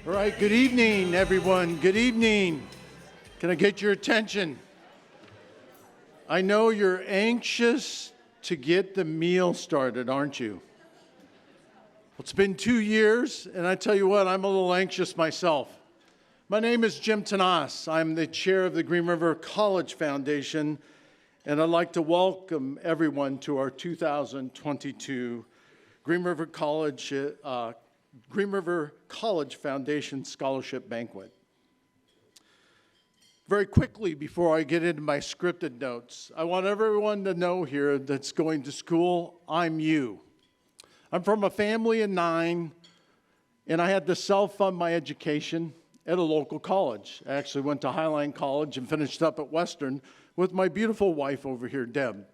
All right, good evening, everyone. Good evening. Can I get your attention? I know you're anxious to get the meal started, aren't you? Well, it's been 2 years, and I tell you what, I'm a little anxious myself. My name is Jim Tanas. I'm the chair of the Green River College Foundation, and I'd like to welcome everyone to our 2022 Green River College Foundation Scholarship Banquet. Very quickly, before I get into my scripted notes, I want everyone to know here that's going to school, I'm you. I'm from a family of 9, and I had to self-fund my education at a local college. I actually went to Highline College and finished up at Western with my beautiful wife over here, Deb.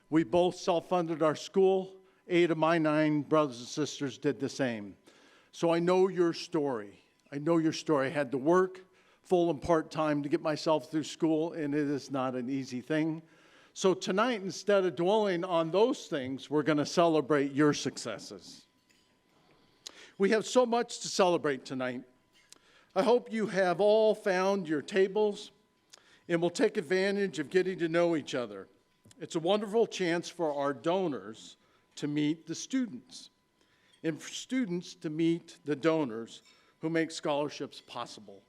We both self-funded our school. 8 of my 9 brothers and sisters did the same. So I know your story. I know your story. I had to work full and part-time to get myself through school, and it is not an easy thing. So tonight, instead of dwelling on those things, we're going to celebrate your successes. We have so much to celebrate tonight. I hope you have all found your tables and will take advantage of getting to know each other. It's a wonderful chance for our donors to meet the students, and for students to meet the donors who make scholarships possible.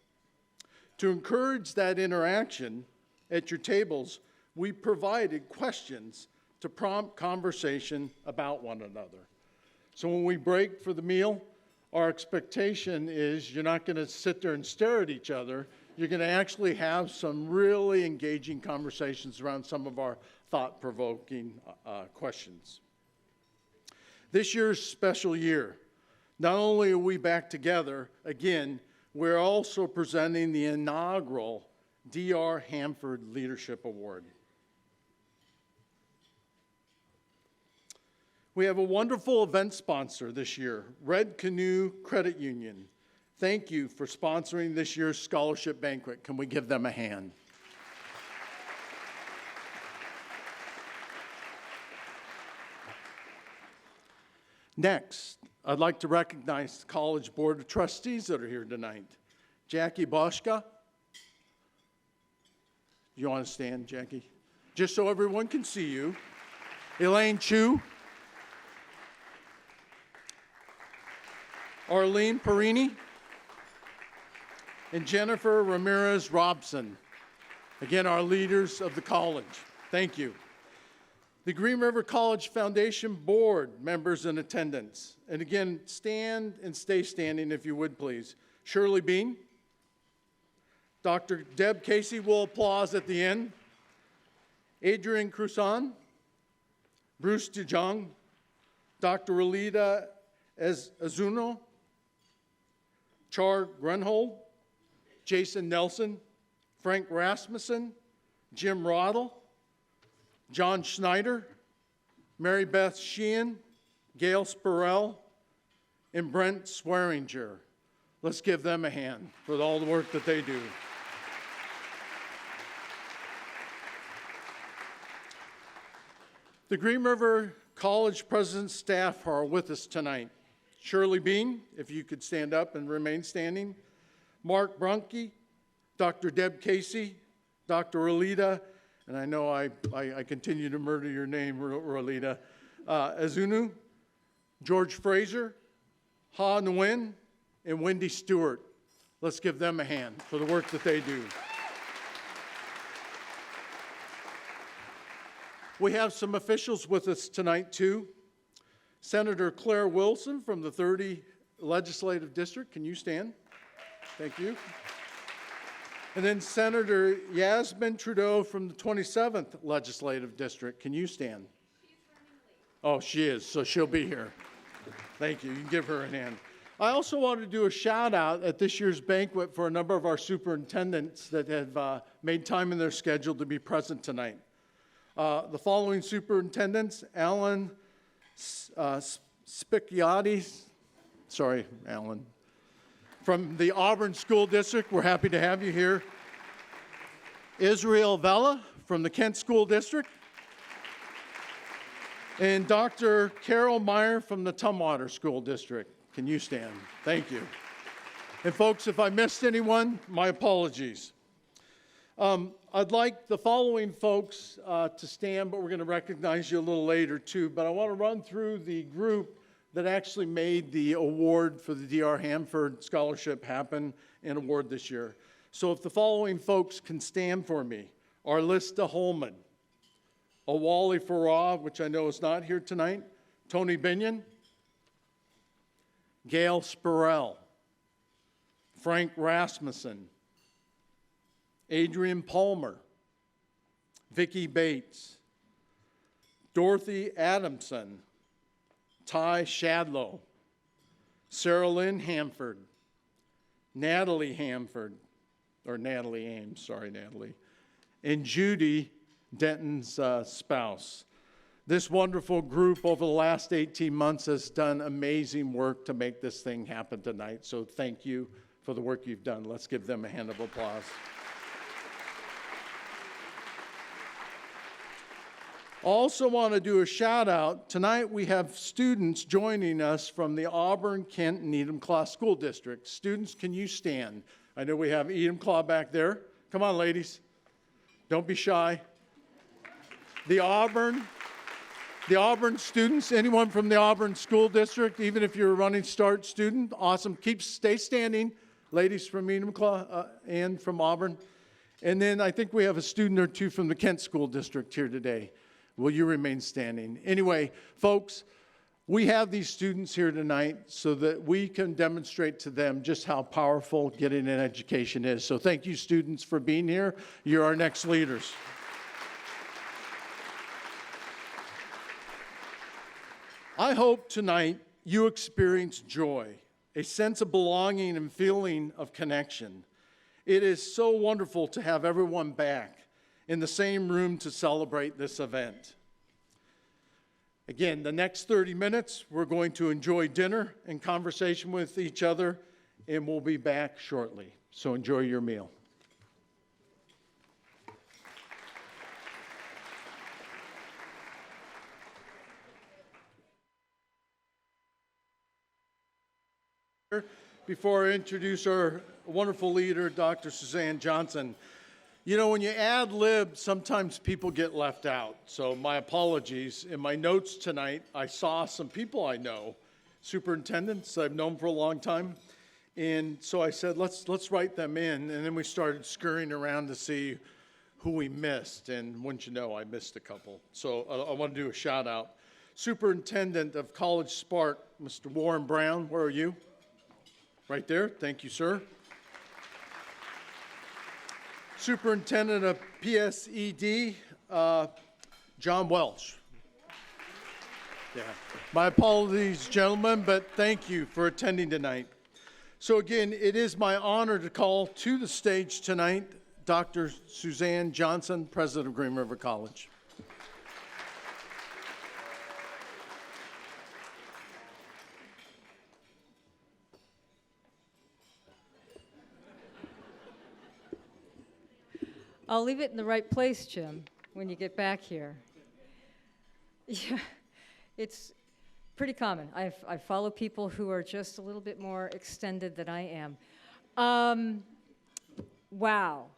To encourage that interaction at your tables, we provided questions to prompt conversation about one another. So when we break for the meal, our expectation is you're not going to sit there and stare at each other. You're going to actually have some really engaging conversations around some of our thought-provoking questions. This year's special year. Not only are we back together, again, we're also presenting the inaugural Dr. Hanford Leadership Award. We have a wonderful event sponsor this year, Red Canoe Credit Union. Thank you for sponsoring this year's scholarship banquet. Can we give them a hand? Next, I'd like to recognize the College Board of Trustees that are here tonight. Jackie Boschka. You want to stand, Jackie? Just so everyone can see you. Elaine Chu. Arlene Perini. And Jennifer Ramirez Robson. Again, our leaders of the college. Thank you. The Green River College Foundation Board members in attendance. And again, stand and stay standing if you would, please. Shirley Bean. Dr. Deb Casey will applause at the end. Adrian Cruson. Bruce DeJong. Dr. Relita Azuno. Char Grunhold. Jason Nelson. Frank Rasmussen. Jim Roddle. John Schneider, Mary Beth Sheehan, Gail Spurrell, and Brent Swearinger. Let's give them a hand for all the work that they do. The Green River College President staff are with us tonight. Shirley Bean, if you could stand up and remain standing. Mark Brunke, Dr. Deb Casey, Dr. Relita, and I know I continue to murder your name, Rolita. Azunu, George Fraser, Ha Nguyen, and Wendy Stewart. Let's give them a hand for the work that they do. We have some officials with us tonight, too. Senator Claire Wilson from the 30 Legislative District. Can you stand? Thank you. And then Senator Yasmin Trudeau from the 27th Legislative District. Can you stand? She's running late. Oh, she is, so she'll be here. Thank you. You can give her a hand. I also want to do a shout out at this year's banquet for a number of our superintendents that have made time in their schedule to be present tonight. The following superintendents: Alan Spicchiotti, sorry, Alan, from the Auburn School District. We're happy to have you here. Israel Vella from the Kent School District. And Dr. Carol Meyer from the Tumwater School District. Can you stand? Thank you. And folks, if I missed anyone, my apologies. I'd like the following folks to stand, but we're going to recognize you a little later too. But I want to run through the group that actually made the award for the D.R. Hanford Scholarship happen and award this year. So if the following folks can stand for me: Arlista Holman, Awali Farah, which I know is not here tonight, Tony Binion, Gail Spurrell, Frank Rasmussen, Adrian Palmer, Vicki Bates, Dorothy Adamson, Ty Shadlow, Sarah Lynn Hanford, Natalie Hanford, or Natalie Ames, sorry, Natalie, and Judy, Denton's spouse. This wonderful group over the last 18 months has done amazing work to make this thing happen tonight. So thank you for the work you've done. Let's give them a hand of applause. Also want to do a shout out. Tonight we have students joining us from the Auburn, Kent, and Enumclaw School District. Students, can you stand? I know we have Enumclaw back there. Come on, ladies. Don't be shy. The Auburn students, anyone from the Auburn School District, even if you're a Running Start student, awesome. Stay standing. Ladies from Enumclaw and from Auburn. And then I think we have a student or two from the Kent School District here today. Will you remain standing? Anyway, folks, we have these students here tonight so that we can demonstrate to them just how powerful getting an education is. So thank you, students, for being here. You're our next leaders. I hope tonight you experience joy, a sense of belonging and feeling of connection. It is so wonderful to have everyone back in the same room to celebrate this event. Again, the next 30 minutes, we're going to enjoy dinner and conversation with each other, and we'll be back shortly. So enjoy your meal. Before I introduce our wonderful leader, Dr. Suzanne Johnson, you know, when you ad lib, sometimes people get left out. So my apologies. In my notes tonight, I saw some people I know, superintendents I've known for a long time. And so I said, let's write them in. And then we started scurrying around to see who we missed. And wouldn't you know, I missed a couple. So I want to do a shout out. Superintendent of College Spark, Mr. Warren Brown, where are you? Right there. Thank you, sir. Superintendent of PSED, John Welsh. Yeah. My apologies, gentlemen, but thank you for attending tonight. So again, it is my honor to call to the stage tonight Dr. Suzanne Johnson, President of Green River College. I'll leave it in the right place, Jim, when you get back here. Yeah, it's pretty common. I follow people who are just a little bit more extended than I am. Wow.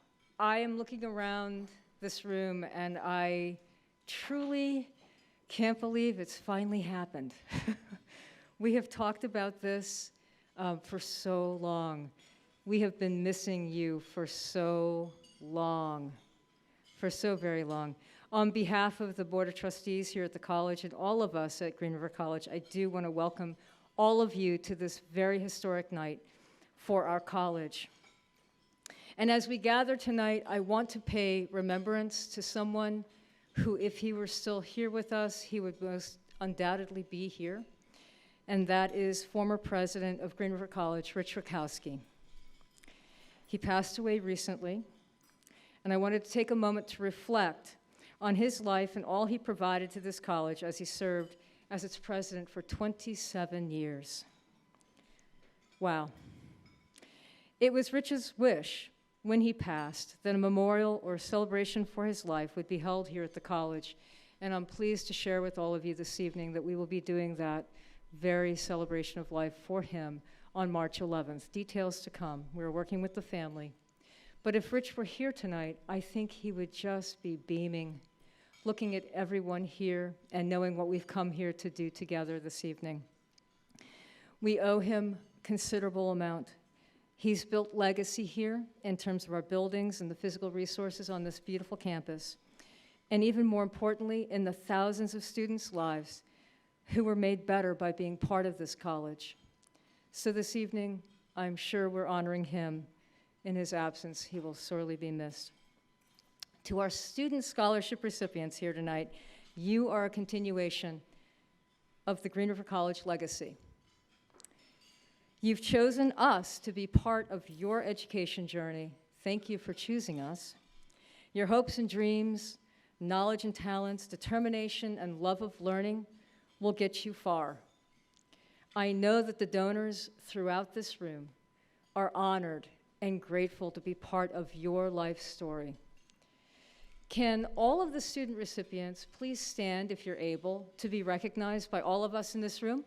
I am looking around this room, and I truly can't believe it's finally happened. We have talked about this for so long. We have been missing you for so long, for so very long. On behalf of the Board of Trustees here at the college and all of us at Green River College, I do want to welcome all of you to this very historic night for our college. And as we gather tonight, I want to pay remembrance to someone who, if he were still here with us, he would most undoubtedly be here, and that is former president of Green River College, Rich Rakowski. He passed away recently, and I wanted to take a moment to reflect on his life and all he provided to this college as he served as its president for 27 years. Wow. It was Rich's wish when he passed that a memorial or celebration for his life would be held here at the college, and I'm pleased to share with all of you this evening that we will be doing that very celebration of life for him on March 11th. Details to come. We're working with the family. But if Rich were here tonight, I think he would just be beaming, looking at everyone here and knowing what we've come here to do together this evening. We owe him considerable amount. He's built legacy here in terms of our buildings and the physical resources on this beautiful campus. And even more importantly, in the thousands of students' lives who were made better by being part of this college. So this evening, I'm sure we're honoring him. In his absence, he will sorely be missed. To our student scholarship recipients here tonight, you are a continuation of the Green River College legacy. You've chosen us to be part of your education journey. Thank you for choosing us. Your hopes and dreams, knowledge and talents, determination and love of learning will get you far. I know that the donors throughout this room are honored and grateful to be part of your life story. Can all of the student recipients please stand, if you're able, to be recognized by all of us in this room?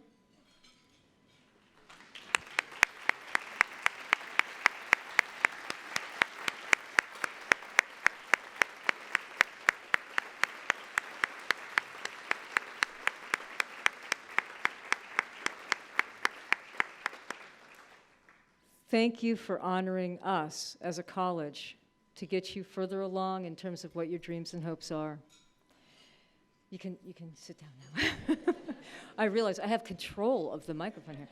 Thank you for honoring us as a college to get you further along in terms of what your dreams and hopes are. You can sit down now. I realize I have control of the microphone here.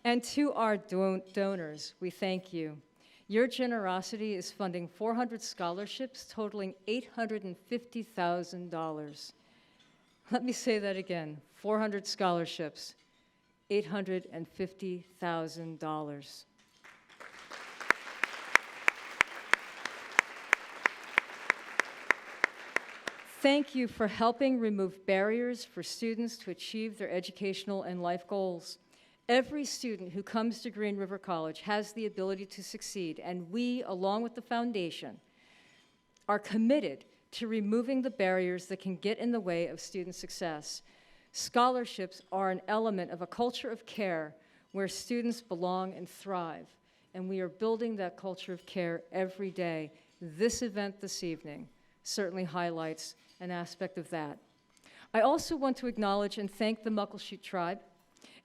And to our donors, we thank you. Your generosity is funding 400 scholarships totaling $850,000. Let me say that again, 400 scholarships. $850,000. Thank you for helping remove barriers for students to achieve their educational and life goals. Every student who comes to Green River College has the ability to succeed, and we, along with the foundation, are committed to removing the barriers that can get in the way of student success. Scholarships are an element of a culture of care where students belong and thrive, and we are building that culture of care every day. This event this evening certainly highlights an aspect of that. I also want to acknowledge and thank the Muckleshoot tribe.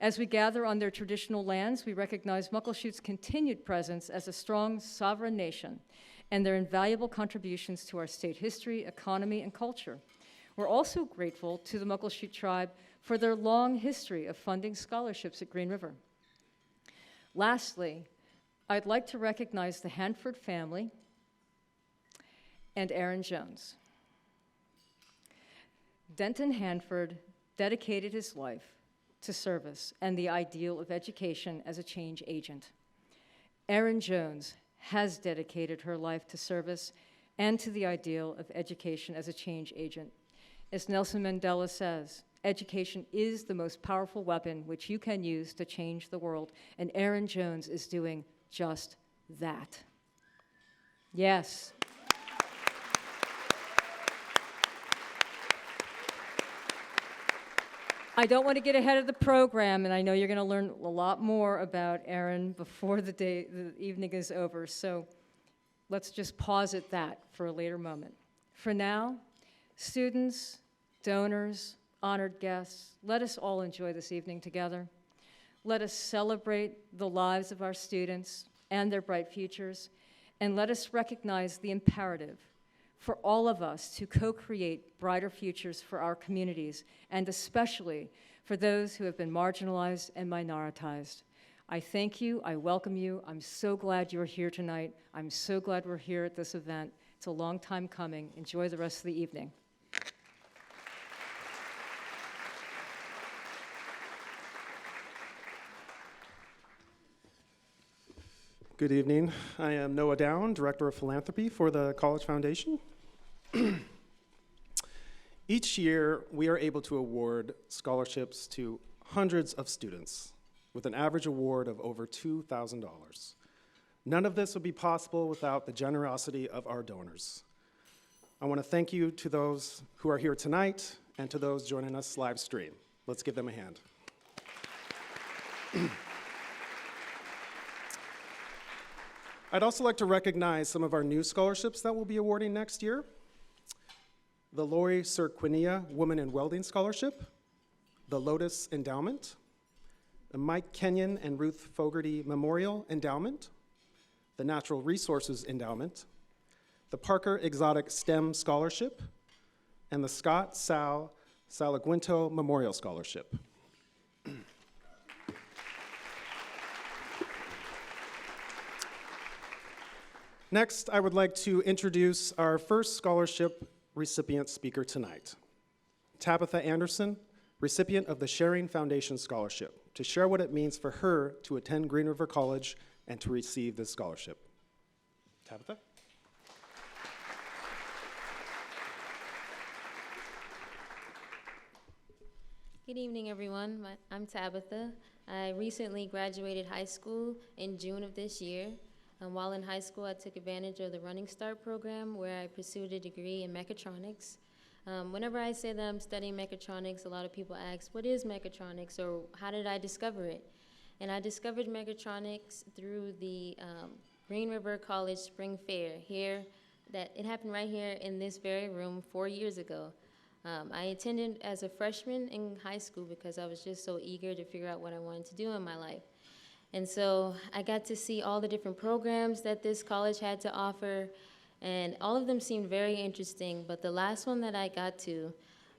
As we gather on their traditional lands, we recognize Muckleshoot's continued presence as a strong sovereign nation and their invaluable contributions to our state history, economy, and culture. We're also grateful to the Muckleshoot tribe for their long history of funding scholarships at Green River. Lastly, I'd like to recognize the Hanford family and Erin Jones. Denton Hanford dedicated his life to service and the ideal of education as a change agent. Erin Jones has dedicated her life to service and to the ideal of education as a change agent. As Nelson Mandela says, education is the most powerful weapon which you can use to change the world, and Erin Jones is doing just that. Yes. I don't want to get ahead of the program, and I know you're going to learn a lot more about Erin before the evening is over, so let's just pause at that for a later moment. For now, students, donors, honored guests, let us all enjoy this evening together. Let us celebrate the lives of our students and their bright futures, and let us recognize the imperative for all of us to co-create brighter futures for our communities, and especially for those who have been marginalized and minoritized. I thank you, I welcome you. I'm so glad you're here tonight. I'm so glad we're here at this event. It's a long time coming. Enjoy the rest of the evening. Good evening. I am Noah Down, Director of Philanthropy for the College Foundation. Each year, we are able to award scholarships to hundreds of students with an average award of over $2,000. None of this would be possible without the generosity of our donors. I want to thank you to those who are here tonight and to those joining us live stream. Let's give them a hand. I'd also like to recognize some of our new scholarships that we'll be awarding next year. The Lori Sirquinia Woman in Welding Scholarship, the Lotus Endowment, the Mike Kenyon and Ruth Fogarty Memorial Endowment, the Natural Resources Endowment, the Parker Exotic STEM Scholarship, and the Scott Sal Salaguinto Memorial Scholarship. Next, I would like to introduce our first scholarship recipient speaker tonight, Tabitha Anderson, recipient of the Sharing Foundation Scholarship, to share what it means for her to attend Green River College and to receive this scholarship. Tabitha? Good evening, everyone. I'm Tabitha. I recently graduated high school in June of this year. While in high school, I took advantage of the Running Start program where I pursued a degree in mechatronics. Whenever I say that I'm studying mechatronics, a lot of people ask, what is mechatronics, or how did I discover it? And I discovered mechatronics through the Green River College Spring Fair here. It happened right here in this very room 4 years ago. I attended as a freshman in high school because I was just so eager to figure out what I wanted to do in my life. And so I got to see all the different programs that this college had to offer, and all of them seemed very interesting. But the last one that I got to,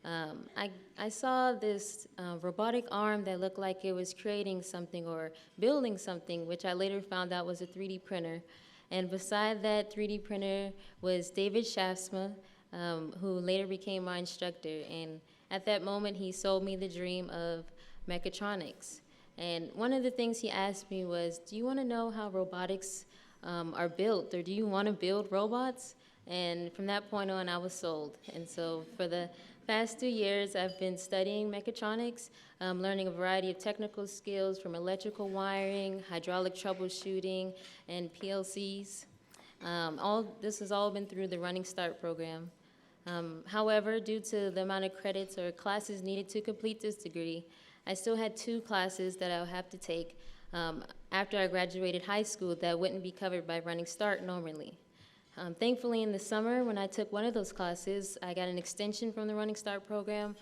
I saw this robotic arm that looked like it was creating something or building something, which I later found out was a 3D printer. And beside that 3D printer was David Shafsma, who later became my instructor. And at that moment, he sold me the dream of mechatronics. And one of the things he asked me was, do you want to know how robotics are built, or do you want to build robots? And from that point on, I was sold. And so for the past 2 years, I've been studying mechatronics, learning a variety of technical skills from electrical wiring, hydraulic troubleshooting, and PLCs. This has all been through the Running Start program. However, due to the amount of credits or classes needed to complete this degree, I still had 2 classes that I would have to take after I graduated high school that wouldn't be covered by Running Start normally. Thankfully, in the summer, when I took one of those classes, I got an extension from the Running Start program.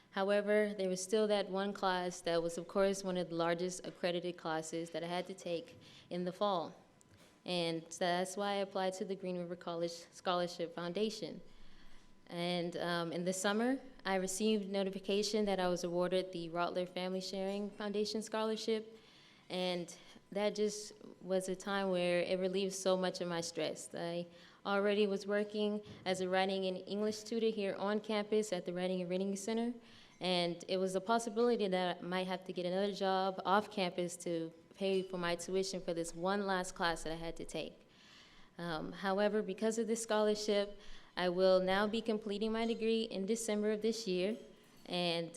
However, there was still that one class that was, of course, one of the largest accredited classes that I had to take in the fall. And so that's why I applied to the Green River College Scholarship Foundation. And in the summer, I received notification that I was awarded the Rottler Family Sharing Foundation Scholarship, and that just was a time where it relieved so much of my stress. I already was working as a writing and English tutor here on campus at the Writing and Reading Center, and it was a possibility that I might have to get another job off campus to pay for my tuition for this one last class that I had to take. However, because of this scholarship, I will now be completing my degree in December of this year, and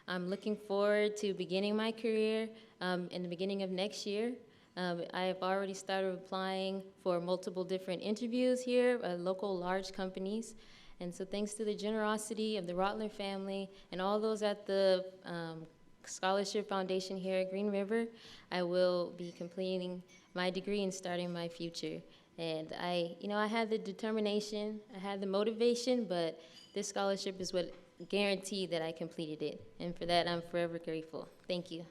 I'm looking forward to beginning my career in the beginning of next year. I have already started applying for multiple different interviews here, local large companies, and so thanks to the generosity of the Rottler family and all those at the Scholarship Foundation here at Green River, I will be completing my degree and starting my future. And I had the determination, I had the motivation, but this scholarship is what guaranteed that I completed it. And for that, I'm forever grateful. Thank you.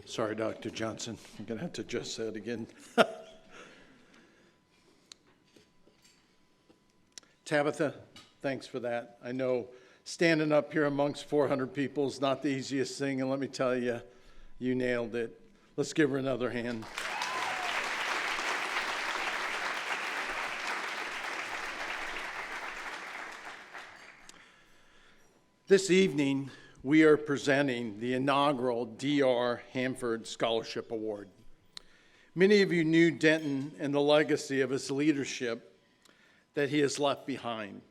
Sorry, Dr. Johnson. I'm going to have to adjust that again. Tabitha, thanks for that. I know standing up here amongst 400 people is not the easiest thing, and let me tell you, you nailed it. Let's give her another hand. This evening, we are presenting the inaugural Dr. Hanford Scholarship Award. Many of you knew Denton and the legacy of his leadership that he has left behind.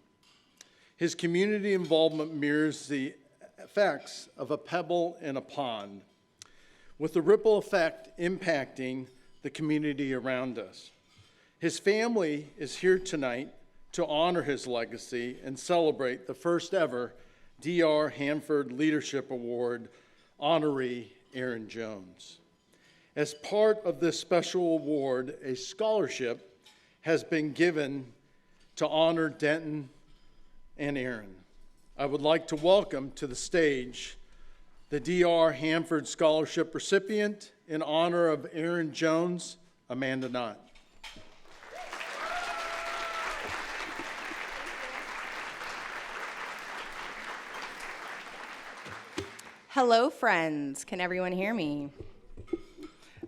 His community involvement mirrors the effects of a pebble in a pond, with the ripple effect impacting the community around us. His family is here tonight to honor his legacy and celebrate the first ever DR Hanford Leadership Award honoree, Erin Jones. As part of this special award, a scholarship has been given to honor Denton and Erin. I would like to welcome to the stage the DR Hanford Scholarship recipient in honor of Erin Jones, Amanda Knott. Hello, friends. Can everyone hear me?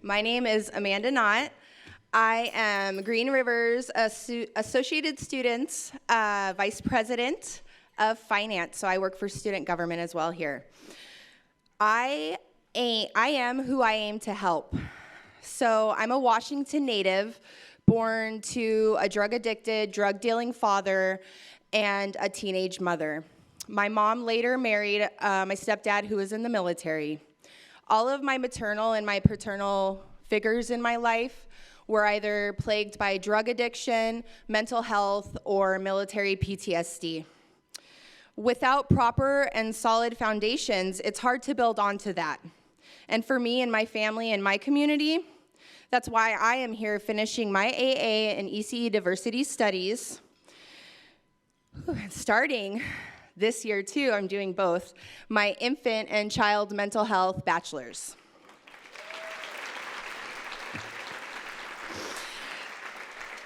My name is Amanda Knott. I am Green River's Associated Students Vice President of Finance, so I work for student government as well here. I am who I aim to help. So I'm a Washington native, born to a drug-addicted, drug-dealing father and a teenage mother. My mom later married my stepdad, who was in the military. All of my maternal and my paternal figures in my life were either plagued by drug addiction, mental health, or military PTSD. Without proper and solid foundations, it's hard to build onto that. And for me and my family and my community, that's why I am here finishing my AA and ECE diversity studies, starting this year, too, I'm doing both, my infant and child mental health bachelor's.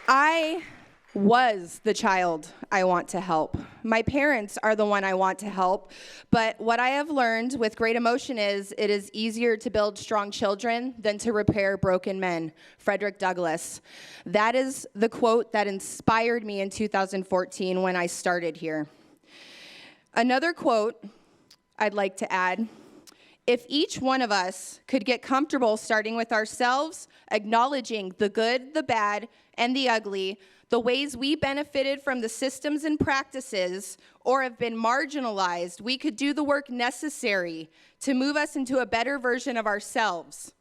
I was the child I want to help. My parents are the one I want to help, but what I have learned with great emotion is it is easier to build strong children than to repair broken men. Frederick Douglass. That is the quote that inspired me in 2014 when I started here. Another quote I'd like to add, if each one of us could get comfortable starting with ourselves, acknowledging the good, the bad, and the ugly, the ways we benefited from the systems and practices or have been marginalized, we could do the work necessary to move us into a better version of ourselves.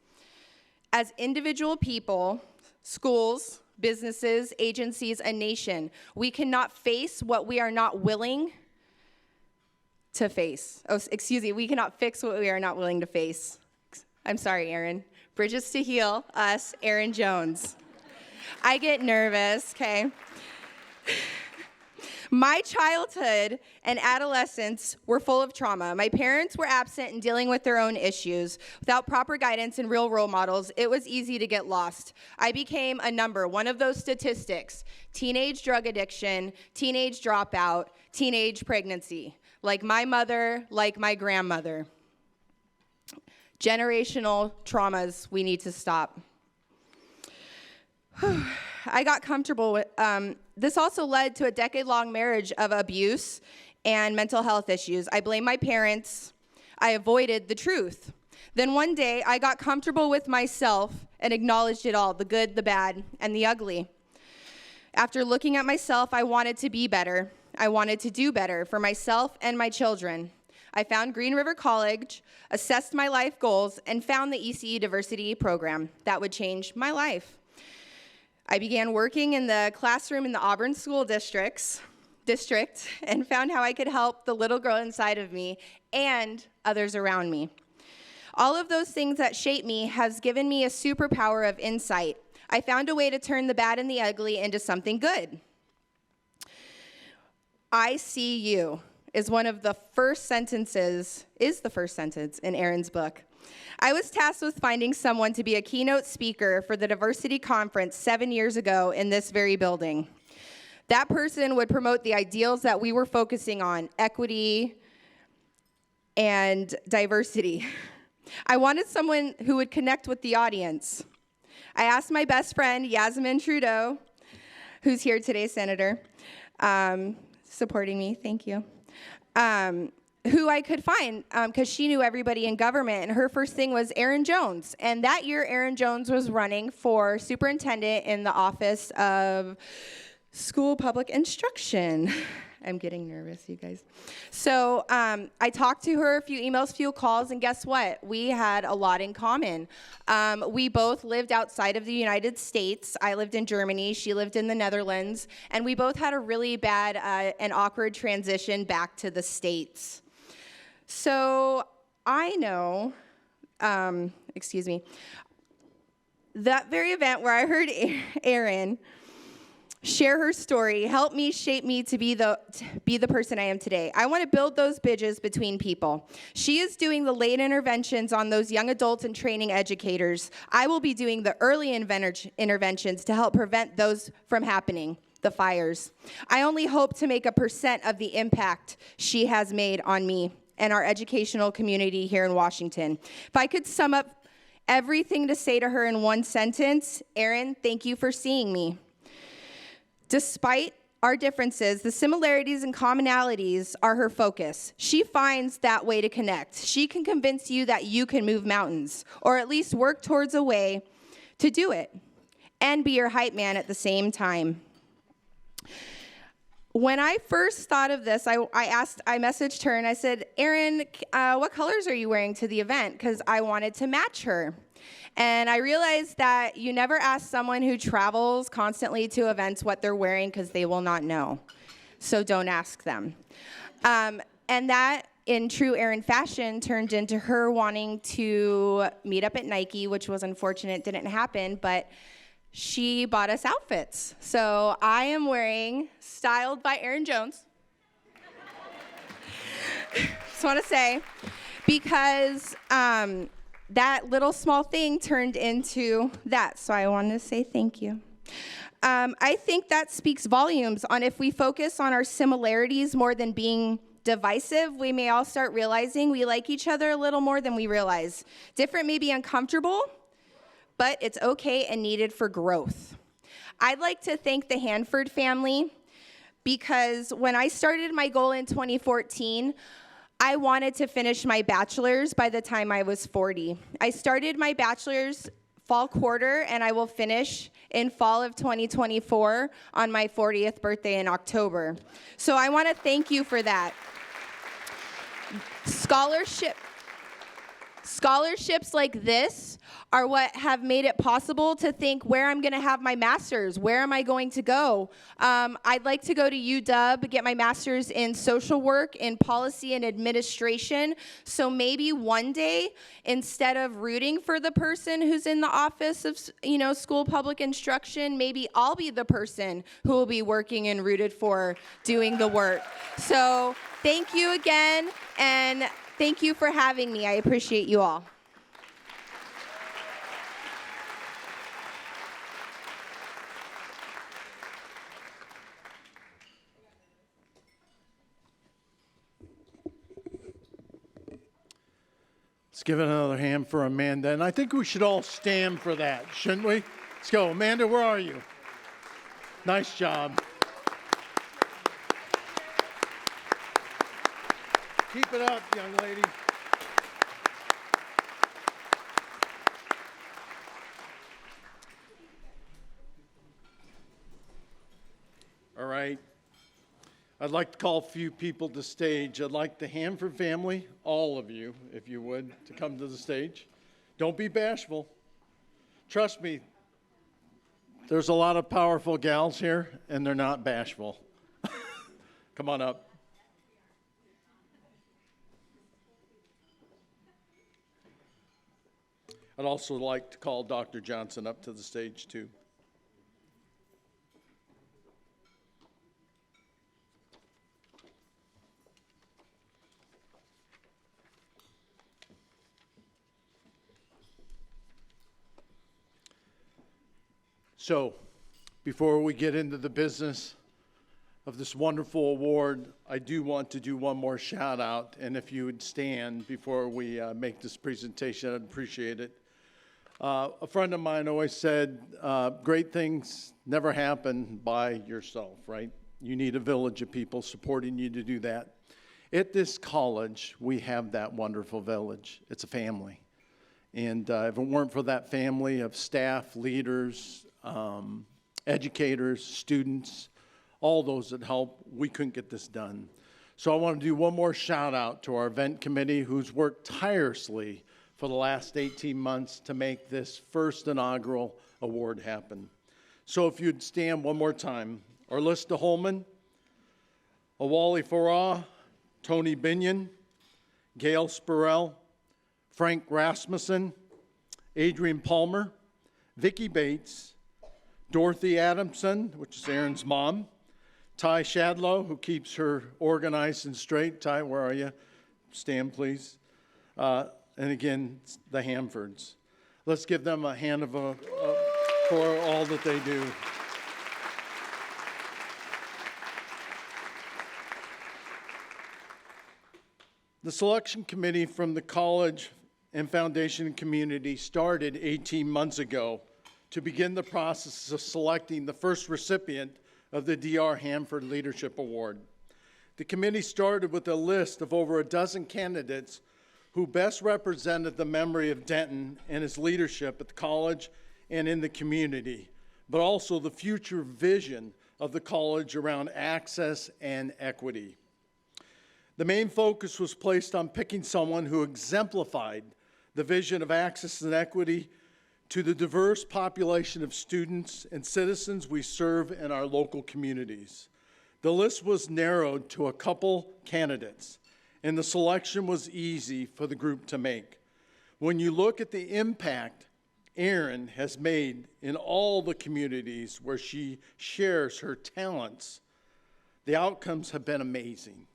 As individual people, schools, businesses, agencies, a nation, we cannot face what we are not willing to face. We cannot fix what we are not willing to face. I'm sorry, Erin. Bridges to Heal Us, Erin Jones. I get nervous, okay? My childhood and adolescence were full of trauma. My parents were absent and dealing with their own issues. Without proper guidance and real role models, it was easy to get lost. I became a number, one of those statistics: teenage drug addiction, teenage dropout, teenage pregnancy. Like my mother, like my grandmother. Generational traumas we need to stop. I got comfortable with, this also led to a decade-long marriage of abuse and mental health issues. I blame my parents. I avoided the truth. Then one day, I got comfortable with myself and acknowledged it all, the good, the bad, and the ugly. After looking at myself, I wanted to be better. I wanted to do better for myself and my children. I found Green River College, assessed my life goals, and found the ECE diversity program that would change my life. I began working in the classroom in the Auburn School District and found how I could help the little girl inside of me and others around me. All of those things that shape me has given me a superpower of insight. I found a way to turn the bad and the ugly into something good. I see you is the first sentence in Erin's book. I was tasked with finding someone to be a keynote speaker for the diversity conference 7 years ago in this very building. That person would promote the ideals that we were focusing on, equity and diversity. I wanted someone who would connect with the audience. I asked my best friend, Yasmin Trudeau, who's here today, Senator, supporting me, thank you, who I could find, because she knew everybody in government, and her first thing was Erin Jones. And that year, Erin Jones was running for superintendent in the Office of School Public Instruction. I'm getting nervous, you guys. So I talked to her, a few emails, few calls, and guess what? We had a lot in common. We both lived outside of the United States. I lived in Germany, she lived in the Netherlands, and we both had a really bad and awkward transition back to the States. So I know, that very event where I heard Erin share her story helped me shape me to be the person I am today. I want to build those bridges between people. She is doing the late interventions on those young adults and training educators. I will be doing the early interventions to help prevent those from happening, the fires. I only hope to make 1% of the impact she has made on me and our educational community here in Washington. If I could sum up everything to say to her in one sentence, Erin, thank you for seeing me. Despite our differences, the similarities and commonalities are her focus. She finds that way to connect. She can convince you that you can move mountains, or at least work towards a way to do it, and be your hype man at the same time. When I first thought of this, I messaged her and I said, Erin, what colors are you wearing to the event? Because I wanted to match her. And I realized that you never ask someone who travels constantly to events what they're wearing because they will not know. So don't ask them. And that, in true Erin fashion, turned into her wanting to meet up at Nike, which was unfortunate, didn't happen, but she bought us outfits. So I am wearing, styled by Erin Jones. Just want to say, because that little small thing turned into that. So I want to say thank you. I think that speaks volumes on if we focus on our similarities more than being divisive, we may all start realizing we like each other a little more than we realize. Different may be uncomfortable, but it's okay and needed for growth. I'd like to thank the Hanford family because when I started my goal in 2014, I wanted to finish my bachelor's by the time I was 40. I started my bachelor's fall quarter, and I will finish in fall of 2024 on my 40th birthday in October. So I want to thank you for that. Scholarships like this are what have made it possible to think where I'm going to have my master's, where am I going to go? I'd like to go to UW, get my master's in social work, in policy and administration. So maybe one day, instead of rooting for the person who's in the office of, school public instruction, maybe I'll be the person who will be working and rooted for doing the work. So thank you again, and thank you for having me. I appreciate you all. Let's give it another hand for Amanda. And I think we should all stand for that, shouldn't we? Let's go. Amanda, where are you? Nice job. Keep it up, young lady. All right. I'd like to call a few people to stage. I'd like the Hanford family, all of you, if you would, to come to the stage. Don't be bashful. Trust me, there's a lot of powerful gals here, and they're not bashful. Come on up. I'd also like to call Dr. Johnson up to the stage, too. So, before we get into the business of this wonderful award, I do want to do one more shout out, and if you would stand before we make this presentation, I'd appreciate it. A friend of mine always said, great things never happen by yourself, right? You need a village of people supporting you to do that. At this college, we have that wonderful village. It's a family. And if it weren't for that family of staff, leaders, educators, students, all those that help, we couldn't get this done. So I want to do one more shout out to our event committee who's worked tirelessly for the last 18 months to make this first inaugural award happen. So if you'd stand one more time. Orlista Holman, Awali Farah, Tony Binion, Gail Spurrell, Frank Rasmussen, Adrian Palmer, Vicki Bates, Dorothy Adamson, which is Erin's mom, Ty Shadlow, who keeps her organized and straight. Ty, where are you? Stand, please. And again, the Hanfords. Let's give them a hand for all that they do. The selection committee from the college and foundation community started 18 months ago to begin the process of selecting the first recipient of the DR Hanford Leadership Award. The committee started with a list of over a dozen candidates who best represented the memory of Denton and his leadership at the college and in the community, but also the future vision of the college around access and equity. The main focus was placed on picking someone who exemplified the vision of access and equity to the diverse population of students and citizens we serve in our local communities. The list was narrowed to a couple candidates, and the selection was easy for the group to make. When you look at the impact Erin has made in all the communities where she shares her talents, the outcomes have been amazing.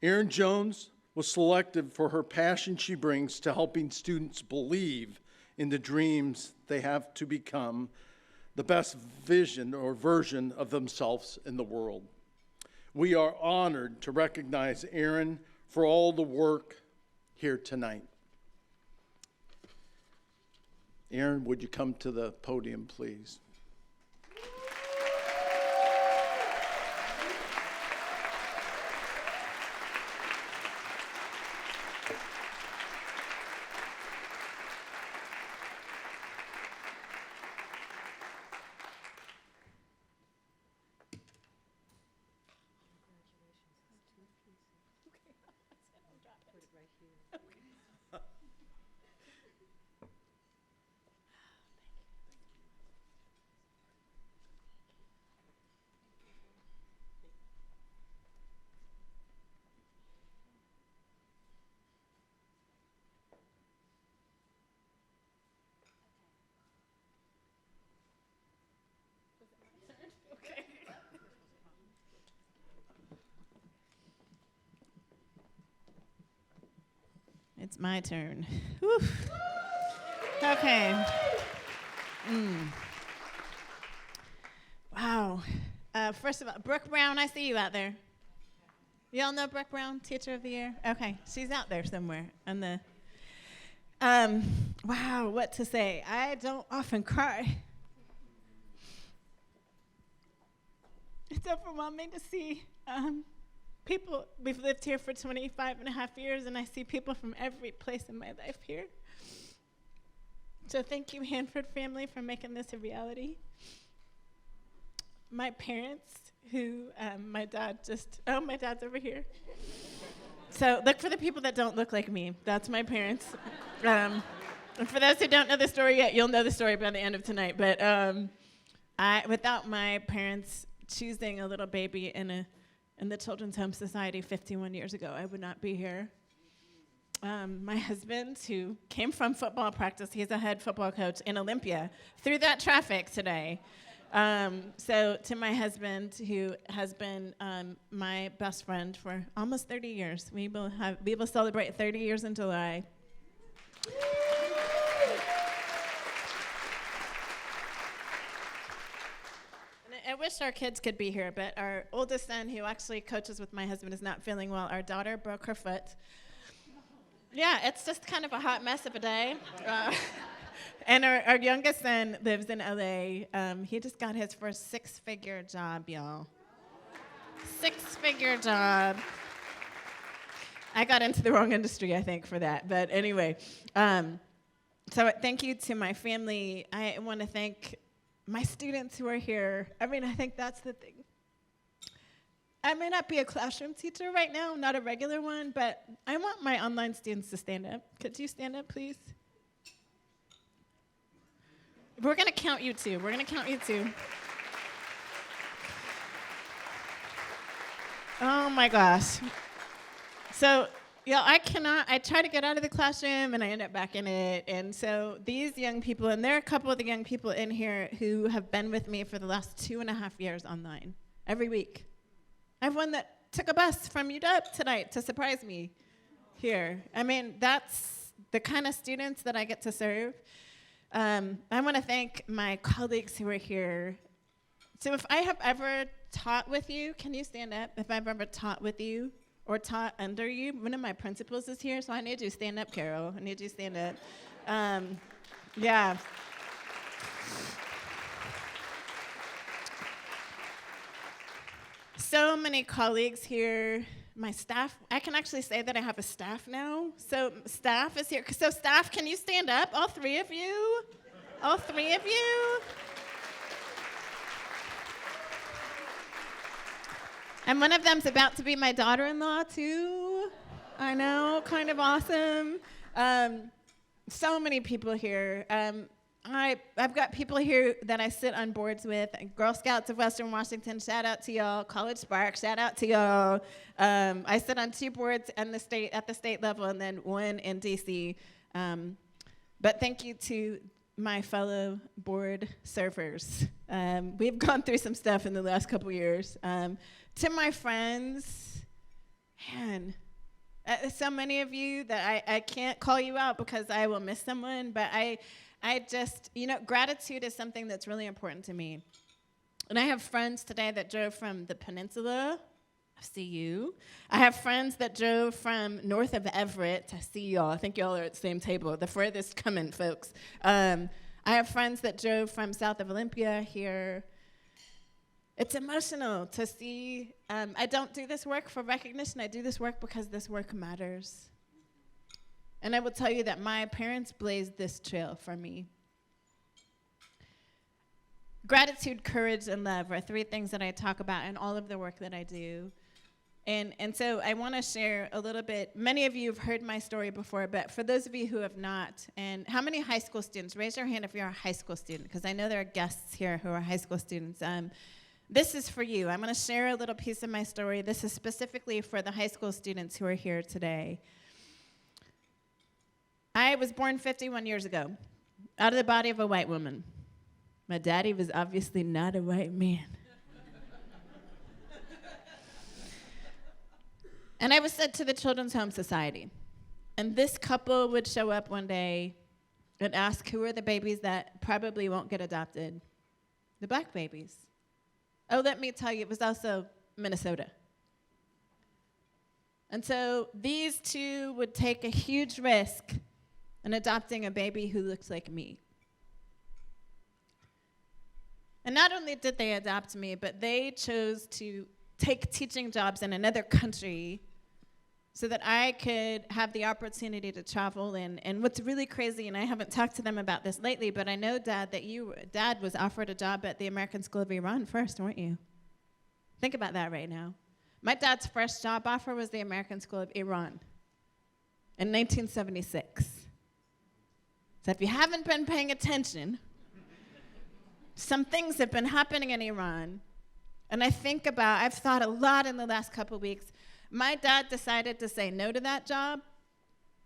Erin Jones was selected for her passion she brings to helping students believe in the dreams they have to become the best vision or version of themselves in the world. We are honored to recognize Erin for all the work here tonight. Erin, would you come to the podium, please? It's my turn. Whew. Okay. Wow. First of all, Brooke Brown, I see you out there. You all know Brooke Brown, Teacher of the Year? Okay, she's out there somewhere. On the. Wow, what to say? I don't often cry. It's overwhelming to see people. We've lived here for 25 and a half years, and I see people from every place in my life here. So thank you, Hanford family, for making this a reality. My parents, who my dad's over here. So look for the people that don't look like me. That's my parents. And for those who don't know the story yet, you'll know the story by the end of tonight. But without my parents choosing a little baby in the Children's Home Society 51 years ago, I would not be here. My husband, who came from football practice, he's a head football coach in Olympia, through that traffic today. So to my husband, who has been my best friend for almost 30 years. We will celebrate 30 years in July. I wish our kids could be here, but our oldest son, who actually coaches with my husband, is not feeling well. Our daughter broke her foot. Yeah, it's just kind of a hot mess of a day. And our youngest son lives in LA. He just got his first six-figure job, y'all. Six-figure job. I got into the wrong industry, I think, for that. But anyway, so thank you to my family. I want to thank my students who are here. I mean, I think that's the thing. I may not be a classroom teacher right now, not a regular one, but I want my online students to stand up. Could you stand up, please? We're going to count you two. We're going to count you two. Oh my gosh. So, yeah, I try to get out of the classroom and I end up back in it. And so these young people, and there are a couple of the young people in here who have been with me for the last 2.5 years online, every week. I have one that took a bus from UW tonight to surprise me here. I mean, that's the kind of students that I get to serve. I want to thank my colleagues who are here. So if I have ever taught with you, can you stand up? If I've ever taught with you or taught under you, one of my principals is here, so I need you to stand up, Carol. I need you to stand up. Yeah. So many colleagues here. My staff, I can actually say that I have a staff now. So staff is here. So staff, can you stand up? All three of you? All three of you? And one of them's about to be my daughter-in-law, too. I know, kind of awesome. So many people here. I've got people here that I sit on boards with. Girl Scouts of Western Washington, shout out to y'all. College Spark, shout out to y'all. I sit on 2 boards at the state level and then 1 in DC. But thank you to my fellow board servers. We've gone through some stuff in the last couple years. To my friends, man, so many of you that I can't call you out because I will miss someone, but I just, gratitude is something that's really important to me. And I have friends today that drove from the peninsula. I see you. I have friends that drove from north of Everett. I see y'all. I think y'all are at the same table. The furthest coming, folks. I have friends that drove from south of Olympia here. It's emotional to see. I don't do this work for recognition. I do this work because this work matters. And I will tell you that my parents blazed this trail for me. Gratitude, courage, and love are 3 things that I talk about in all of the work that I do. And so I want to share a little bit. Many of you have heard my story before, but for those of you who have not, and how many high school students? Raise your hand if you're a high school student, because I know there are guests here who are high school students. This is for you. I'm going to share a little piece of my story. This is specifically for the high school students who are here today. I was born 51 years ago, out of the body of a white woman. My daddy was obviously not a white man. And I was sent to the Children's Home Society. And this couple would show up one day and ask who are the babies that probably won't get adopted. The black babies. Oh, let me tell you, it was also Minnesota. And so these 2 would take a huge risk in adopting a baby who looks like me. And not only did they adopt me, but they chose to take teaching jobs in another country so that I could have the opportunity to travel. And what's really crazy, and I haven't talked to them about this lately, but I know, Dad, that Dad was offered a job at the American School of Iran first, weren't you? Think about that right now. My dad's first job offer was the American School of Iran in 1976. So if you haven't been paying attention, some things have been happening in Iran. And I've thought a lot in the last couple weeks. My dad decided to say no to that job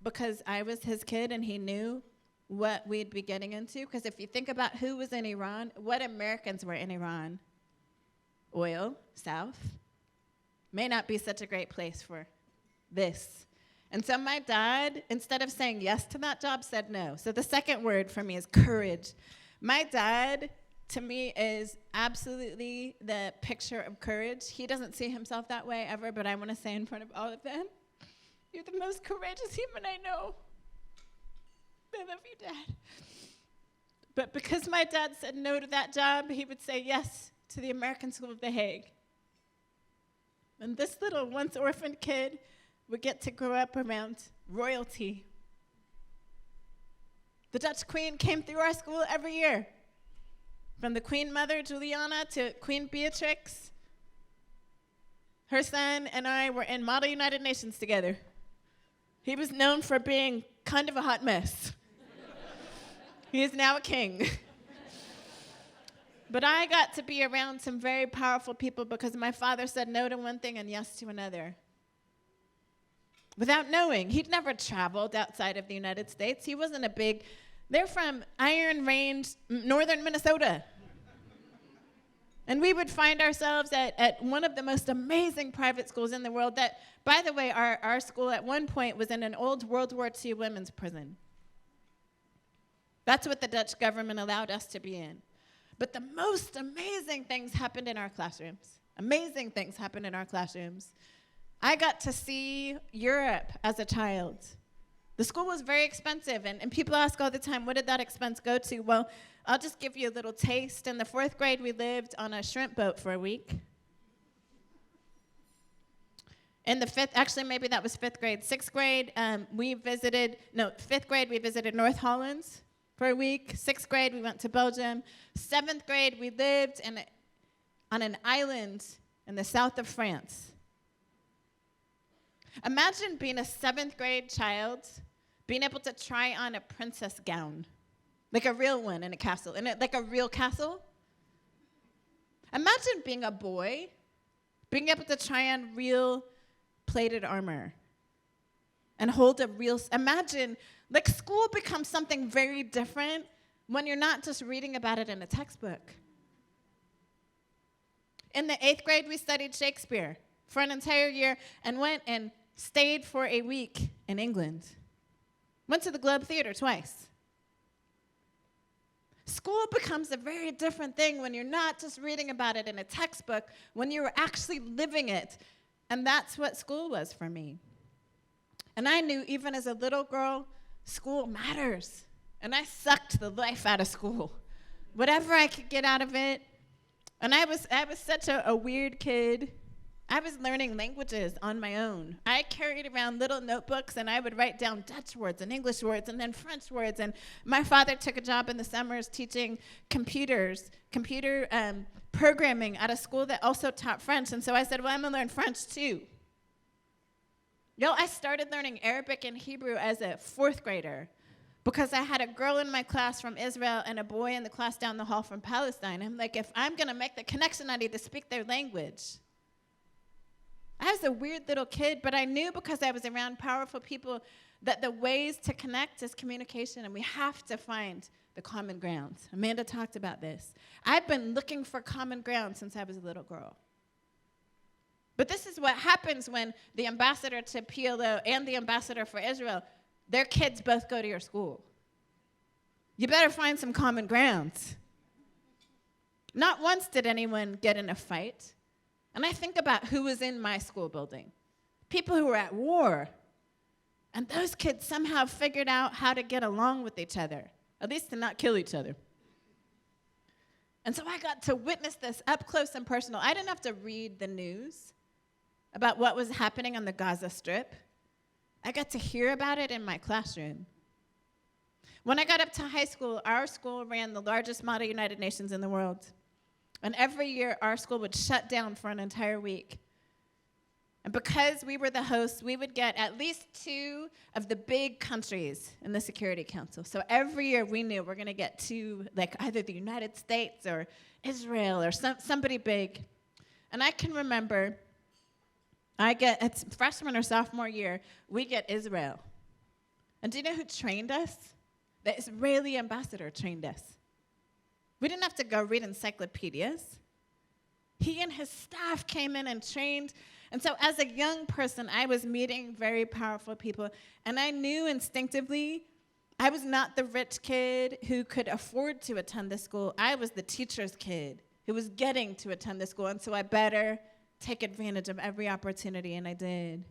because I was his kid and he knew what we'd be getting into. Because if you think about who was in Iran, what Americans were in Iran, oil, South, may not be such a great place for this. And so my dad, instead of saying yes to that job, said no. So the second word for me is courage. My dad, to me, is absolutely the picture of courage. He doesn't see himself that way ever, but I want to say in front of all of them, you're the most courageous human I know. I love you, Dad. But because my dad said no to that job, he would say yes to the American School of The Hague. And this little once orphaned kid would get to grow up around royalty. The Dutch Queen came through our school every year. From the Queen Mother, Juliana, to Queen Beatrix. her son and I were in Model United Nations together. He was known for being kind of a hot mess. He is now a king. But I got to be around some very powerful people because my father said no to one thing and yes to another. Without knowing, he'd never traveled outside of the United States. He wasn't they're from Iron Range, northern Minnesota. And we would find ourselves at one of the most amazing private schools in the world that, by the way, our school at one point was in an old World War II women's prison. That's what the Dutch government allowed us to be in. But the most amazing things happened in our classrooms. Amazing things happened in our classrooms. I got to see Europe as a child. The school was very expensive, and people ask all the time, what did that expense go to? Well, I'll just give you a little taste. In the 4th grade, we lived on a shrimp boat for a week. In the 5th, actually maybe that was 5th grade. 6th grade, 5th grade, we visited North Holland for a week. 6th grade, we went to Belgium. 7th grade, we lived on an island in the south of France. Imagine being a 7th grade child, being able to try on a princess gown, like a real one in a castle, like a real castle. Imagine being a boy, being able to try on real plated armor and hold a real, imagine, like school becomes something very different when you're not just reading about it in a textbook. In the 8th grade, we studied Shakespeare for an entire year and went and stayed for a week in England. Went to the Globe Theater twice. School becomes a very different thing when you're not just reading about it in a textbook, when you're actually living it. And that's what school was for me. And I knew even as a little girl, school matters. And I sucked the life out of school. Whatever I could get out of it. And I was such a weird kid. I was learning languages on my own. I carried around little notebooks, and I would write down Dutch words and English words and then French words. And my father took a job in the summers teaching computer programming at a school that also taught French. And so I said, well, I'm going to learn French too. I started learning Arabic and Hebrew as a 4th grader because I had a girl in my class from Israel and a boy in the class down the hall from Palestine. I'm like, if I'm going to make the connection, I need to speak their language. I was a weird little kid, but I knew because I was around powerful people that the ways to connect is communication, and we have to find the common ground. Amanda talked about this. I've been looking for common ground since I was a little girl. But this is what happens when the ambassador to PLO and the ambassador for Israel, their kids both go to your school. You better find some common ground. Not once did anyone get in a fight. And I think about who was in my school building. People who were at war. And those kids somehow figured out how to get along with each other, at least to not kill each other. And so I got to witness this up close and personal. I didn't have to read the news about what was happening on the Gaza Strip. I got to hear about it in my classroom. When I got up to high school, our school ran the largest Model United Nations in the world. And every year, our school would shut down for an entire week. And because we were the hosts, we would get at least 2 of the big countries in the Security Council. So every year, we knew we're going to get 2, like either the United States or Israel or somebody big. And I can remember, it's freshman or sophomore year, we get Israel. And do you know who trained us? The Israeli ambassador trained us. We didn't have to go read encyclopedias. He and his staff came in and trained. And so as a young person, I was meeting very powerful people. And I knew instinctively I was not the rich kid who could afford to attend this school. I was the teacher's kid who was getting to attend this school. And so I better take advantage of every opportunity, and I did.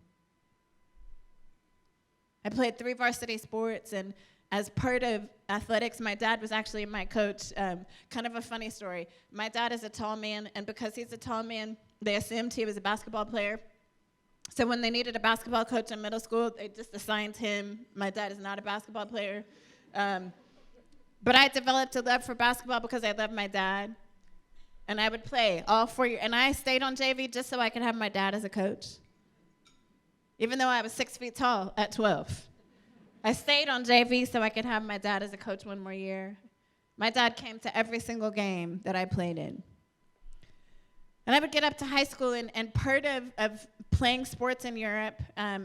I played 3 varsity sports, and as part of athletics, my dad was actually my coach. Kind of a funny story. My dad is a tall man, and because he's a tall man, they assumed he was a basketball player. So when they needed a basketball coach in middle school, they just assigned him. My dad is not a basketball player. But I developed a love for basketball because I love my dad. And I would play all 4 years. And I stayed on JV just so I could have my dad as a coach. Even though I was 6 feet tall at 12. I stayed on JV so I could have my dad as a coach 1 more year. My dad came to every single game that I played in. And I would get up to high school, and part of playing sports in Europe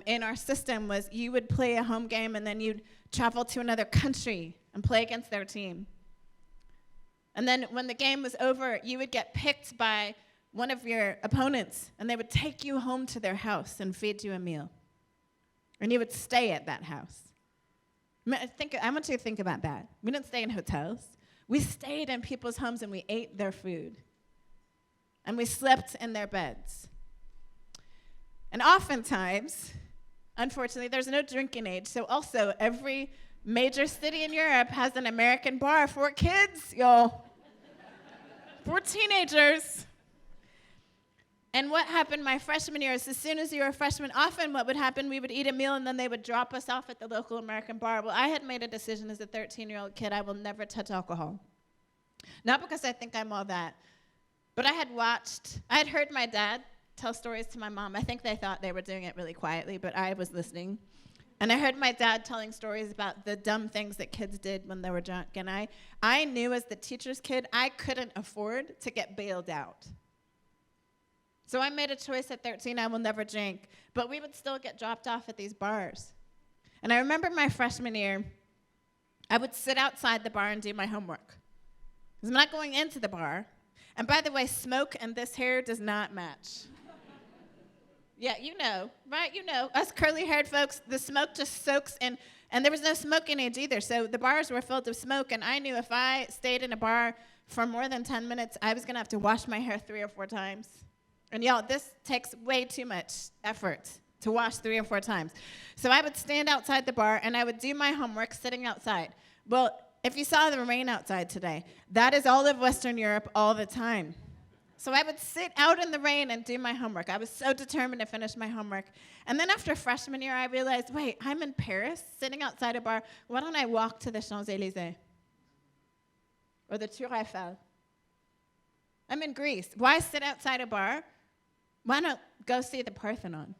in our system was you would play a home game and then you'd travel to another country and play against their team. And then when the game was over, you would get picked by one of your opponents, and they would take you home to their house and feed you a meal. And you would stay at that house. I want you to think about that. We didn't stay in hotels. We stayed in people's homes and we ate their food. And we slept in their beds. And oftentimes, unfortunately, there's no drinking age, so also every major city in Europe has an American bar for kids, y'all. For teenagers. And what happened my freshman year is as soon as you were a freshman, often what would happen, we would eat a meal and then they would drop us off at the local American bar. Well, I had made a decision as a 13-year-old kid, I will never touch alcohol. Not because I think I'm all that, but I had heard my dad tell stories to my mom. I think they thought they were doing it really quietly, but I was listening. And I heard my dad telling stories about the dumb things that kids did when they were drunk. And I knew as the teacher's kid, I couldn't afford to get bailed out. So I made a choice at 13, I will never drink. But we would still get dropped off at these bars. And I remember my freshman year, I would sit outside the bar and do my homework. Because I'm not going into the bar. And by the way, smoke and this hair does not match. Yeah, you know, right? You know, us curly-haired folks, the smoke just soaks in. And there was no smoking age either. So the bars were filled with smoke. And I knew if I stayed in a bar for more than 10 minutes, I was going to have to wash my hair 3 or 4 times. And y'all, this takes way too much effort to wash 3 or 4 times. So I would stand outside the bar, and I would do my homework sitting outside. Well, if you saw the rain outside today, that is all of Western Europe all the time. So I would sit out in the rain and do my homework. I was so determined to finish my homework. And then after freshman year, I realized, wait, I'm in Paris, sitting outside a bar. Why don't I walk to the Champs-Élysées? Or the Tour Eiffel? I'm in Greece. Why sit outside a bar? Why not go see the Parthenon?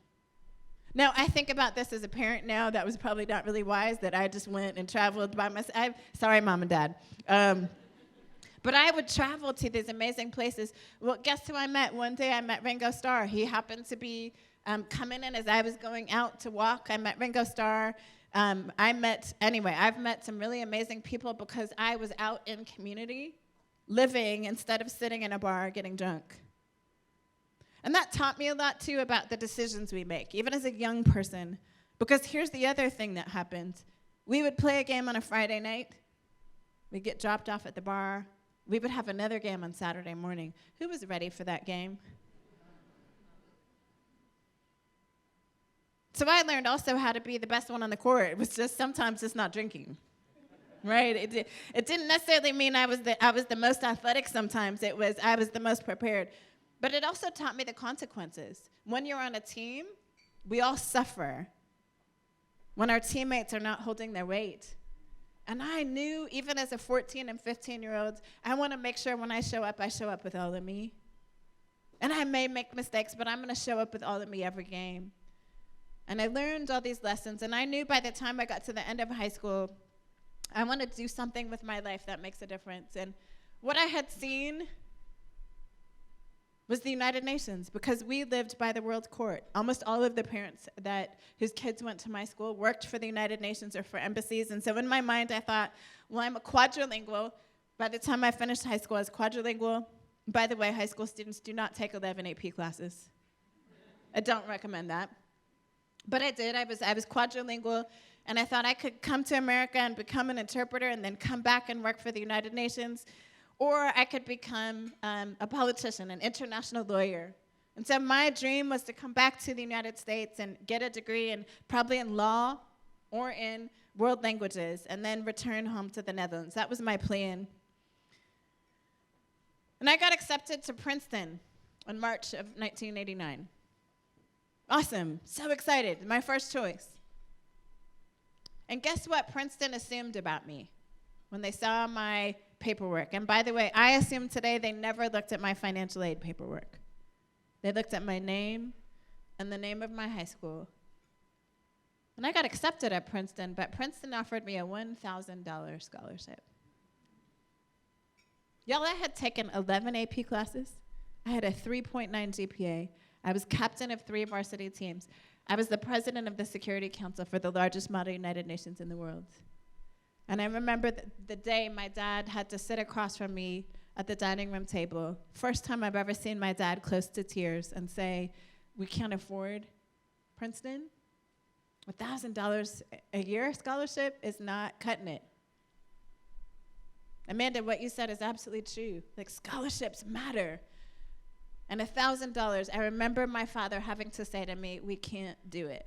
Now, I think about this as a parent now. That was probably not really wise that I just went and traveled by myself. Sorry, Mom and Dad. But I would travel to these amazing places. Well, guess who I met? One day I met Ringo Starr. He happened to be coming in as I was going out to walk. I met Ringo Starr. I've met some really amazing people because I was out in community, living instead of sitting in a bar getting drunk. And that taught me a lot, too, about the decisions we make, even as a young person. Because here's the other thing that happened. We would play a game on a Friday night. We'd get dropped off at the bar. We would have another game on Saturday morning. Who was ready for that game? So I learned also how to be the best one on the court. It was just sometimes just not drinking, right? It didn't necessarily mean I was the most athletic sometimes. I was the most prepared. But it also taught me the consequences. When you're on a team, we all suffer when our teammates are not holding their weight. And I knew, even as a 14 and 15-year-old, I want to make sure when I show up with all of me. And I may make mistakes, but I'm going to show up with all of me every game. And I learned all these lessons, and I knew by the time I got to the end of high school, I want to do something with my life that makes a difference. And what I had seen was the United Nations, because we lived by the World Court. Almost all of the parents whose kids went to my school worked for the United Nations or for embassies. And so in my mind, I thought, well, I'm a quadrilingual. By the time I finished high school, I was quadrilingual. By the way, high school students do not take 11 AP classes. I don't recommend that. But I did. I was quadrilingual. And I thought I could come to America and become an interpreter and then come back and work for the United Nations. Or I could become a politician, an international lawyer. And so my dream was to come back to the United States and get a degree probably in law or in world languages, and then return home to the Netherlands. That was my plan. And I got accepted to Princeton in March of 1989. Awesome, so excited, my first choice. And guess what Princeton assumed about me when they saw my paperwork. And by the way, I assume today they never looked at my financial aid paperwork. They looked at my name and the name of my high school. And I got accepted at Princeton, but Princeton offered me a $1,000 scholarship. Y'all, I had taken 11 AP classes. I had a 3.9 GPA. I was captain of 3 varsity teams. I was the president of the Security Council for the largest model United Nations in the world. And I remember the day my dad had to sit across from me at the dining room table. First time I've ever seen my dad close to tears and say, we can't afford Princeton. $1,000 a year scholarship is not cutting it. Amanda, what you said is absolutely true. Like, scholarships matter. And $1,000, I remember my father having to say to me, we can't do it.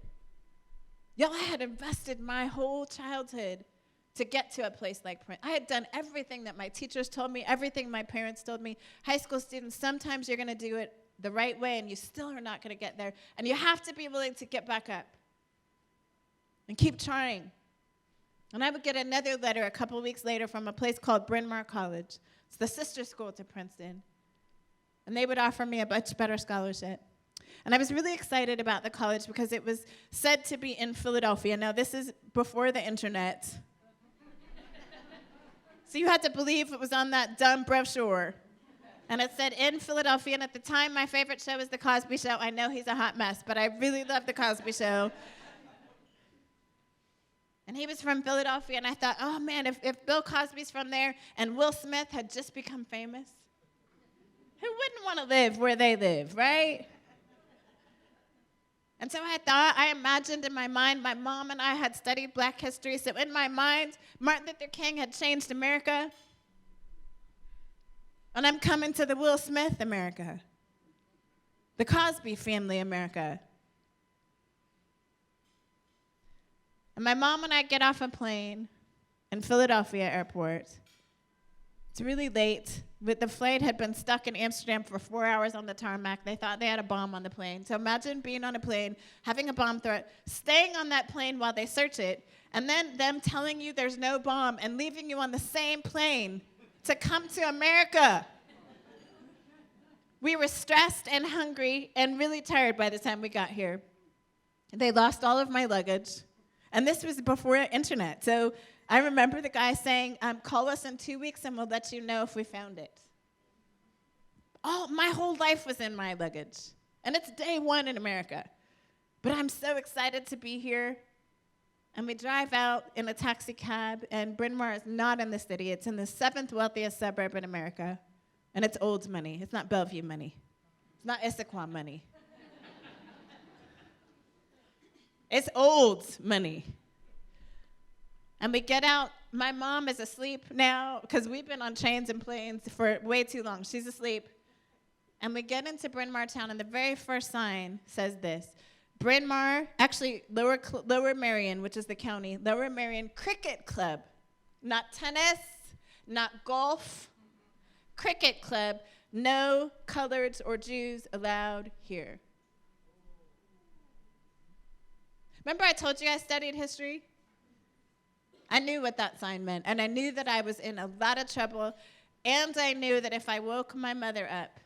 Y'all, I had invested my whole childhood to get to a place like Princeton. I had done everything that my teachers told me, everything my parents told me. High school students, sometimes you're gonna do it the right way and you still are not gonna get there. And you have to be willing to get back up and keep trying. And I would get another letter a couple weeks later from a place called Bryn Mawr College. It's the sister school to Princeton. And they would offer me a much better scholarship. And I was really excited about the college because it was said to be in Philadelphia. Now, this is before the internet. So you had to believe it was on that dumb brochure. And it said in Philadelphia. And at the time, my favorite show was The Cosby Show. I know he's a hot mess, but I really love The Cosby Show. And he was from Philadelphia. And I thought, oh, man, if Bill Cosby's from there and Will Smith had just become famous, who wouldn't want to live where they live, right? And so I imagined in my mind, my mom and I had studied Black history. So in my mind, Martin Luther King had changed America. And I'm coming to the Will Smith America, the Cosby family America. And my mom and I get off a plane in Philadelphia airport. It's really late. But the flight had been stuck in Amsterdam for 4 hours on the tarmac. They thought they had a bomb on the plane. So imagine being on a plane, having a bomb threat, staying on that plane while they search it, and then them telling you there's no bomb and leaving you on the same plane to come to America. We were stressed and hungry and really tired by the time we got here. They lost all of my luggage. And this was before internet. So I remember the guy saying, call us in 2 weeks and we'll let you know if we found it. My whole life was in my luggage. And it's day one in America. But I'm so excited to be here. And we drive out in a taxi cab, and Bryn Mawr is not in the city. It's in the 7th wealthiest suburb in America. And it's Olds money. It's not Bellevue money. It's not Issaquah money. It's Olds money. And we get out. My mom is asleep now because we've been on trains and planes for way too long. She's asleep. And we get into Bryn Mawr town, and the very first sign says this: Bryn Mawr, actually Lower Merion, which is the county, Lower Merion Cricket Club. Not tennis, not golf. Cricket Club. No coloreds or Jews allowed here. Remember I told you I studied history? I knew what that sign meant, and I knew that I was in a lot of trouble, and I knew that if I woke my mother up,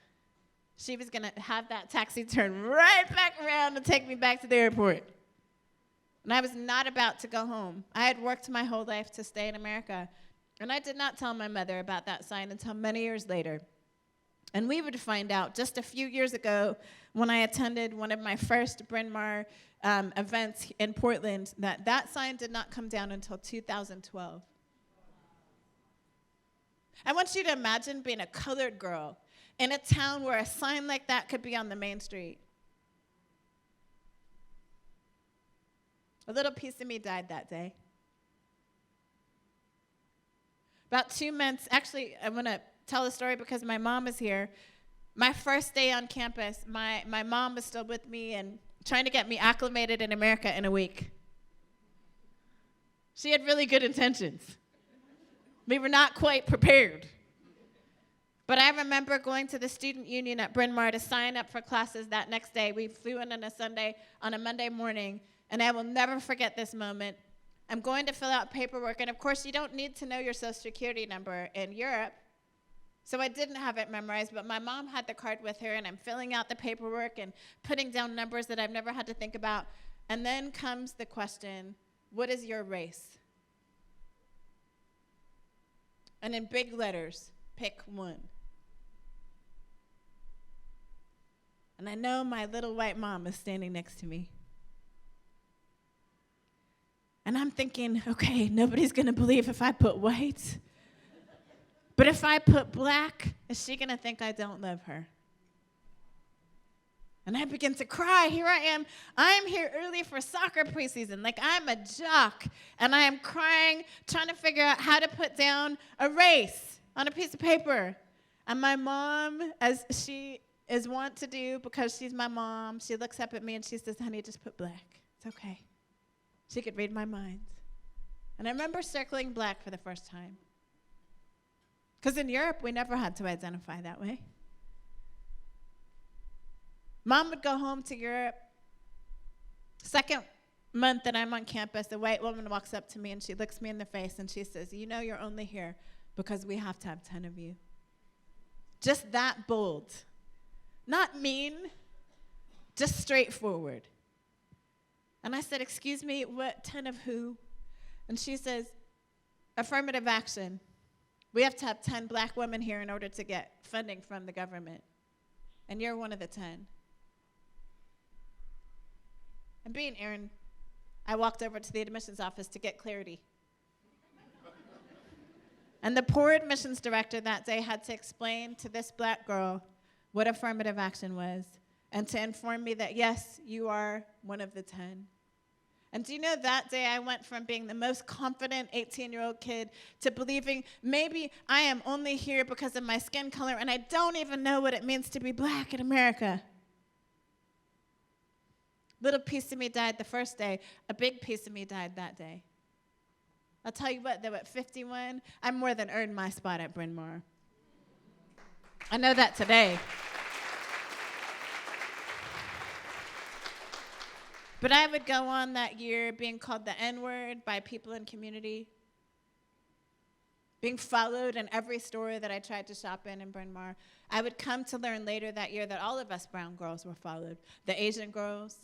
she was going to have that taxi turn right back around and take me back to the airport. And I was not about to go home. I had worked my whole life to stay in America, and I did not tell my mother about that sign until many years later. And we would find out just a few years ago when I attended one of my first Bryn Mawr events in Portland that sign did not come down until 2012. I want you to imagine being a colored girl in a town where a sign like that could be on the main street. A little piece of me died that day. About 2 months, actually, I'm going to tell a story because my mom is here. My first day on campus, my mom was still with me and trying to get me acclimated in America in a week. She had really good intentions. We were not quite prepared. But I remember going to the student union at Bryn Mawr to sign up for classes that next day. We flew in on a Monday morning, and I will never forget this moment. I'm going to fill out paperwork. And of course, you don't need to know your social security number in Europe. So I didn't have it memorized, but my mom had the card with her, and I'm filling out the paperwork and putting down numbers that I've never had to think about. And then comes the question, what is your race? And in big letters, pick one. And I know my little white mom is standing next to me. And I'm thinking, okay, nobody's going to believe if I put white. But if I put black, is she going to think I don't love her? And I begin to cry. Here I am. I'm here early for soccer preseason. Like I'm a jock. And I am crying, trying to figure out how to put down a race on a piece of paper. And my mom, as she is wont to do, because she's my mom, she looks up at me and she says, honey, just put black. It's okay. She could read my mind. And I remember circling black for the first time. Because in Europe, we never had to identify that way. Mom would go home to Europe. Second month that I'm on campus, a white woman walks up to me and she looks me in the face and she says, you know you're only here because we have to have 10 of you. Just that bold. Not mean, just straightforward. And I said, excuse me, what 10 of who? And she says, affirmative action. We have to have 10 black women here in order to get funding from the government. And you're one of the 10. And being Erin, I walked over to the admissions office to get clarity. And the poor admissions director that day had to explain to this black girl what affirmative action was and to inform me that, yes, you are one of the 10. And do you know that day I went from being the most confident 18-year-old kid to believing maybe I am only here because of my skin color and I don't even know what it means to be black in America. Little piece of me died the first day. A big piece of me died that day. I'll tell you what, though, at 51, I more than earned my spot at Bryn Mawr. I know that today. But I would go on that year being called the N-word by people in community, being followed in every store that I tried to shop in Bryn Mawr. I would come to learn later that year that all of us brown girls were followed. The Asian girls,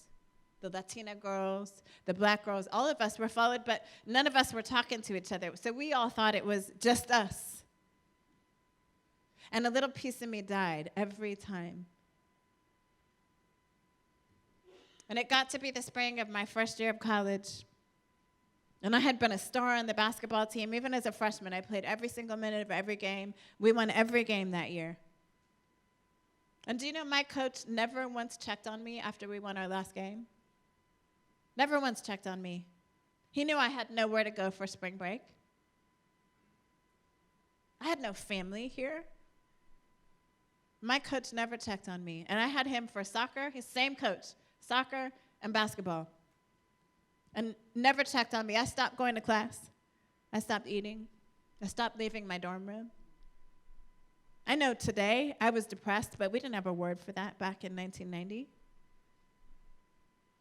the Latina girls, the black girls, all of us were followed, but none of us were talking to each other. So we all thought it was just us. And a little piece of me died every time. And it got to be the spring of my first year of college. And I had been a star on the basketball team. Even as a freshman, I played every single minute of every game. We won every game that year. And do you know my coach never once checked on me after we won our last game? Never once checked on me. He knew I had nowhere to go for spring break. I had no family here. My coach never checked on me. And I had him for soccer, his same coach, soccer and basketball. And never checked on me. I stopped going to class. I stopped eating. I stopped leaving my dorm room. I know today I was depressed, but we didn't have a word for that back in 1990.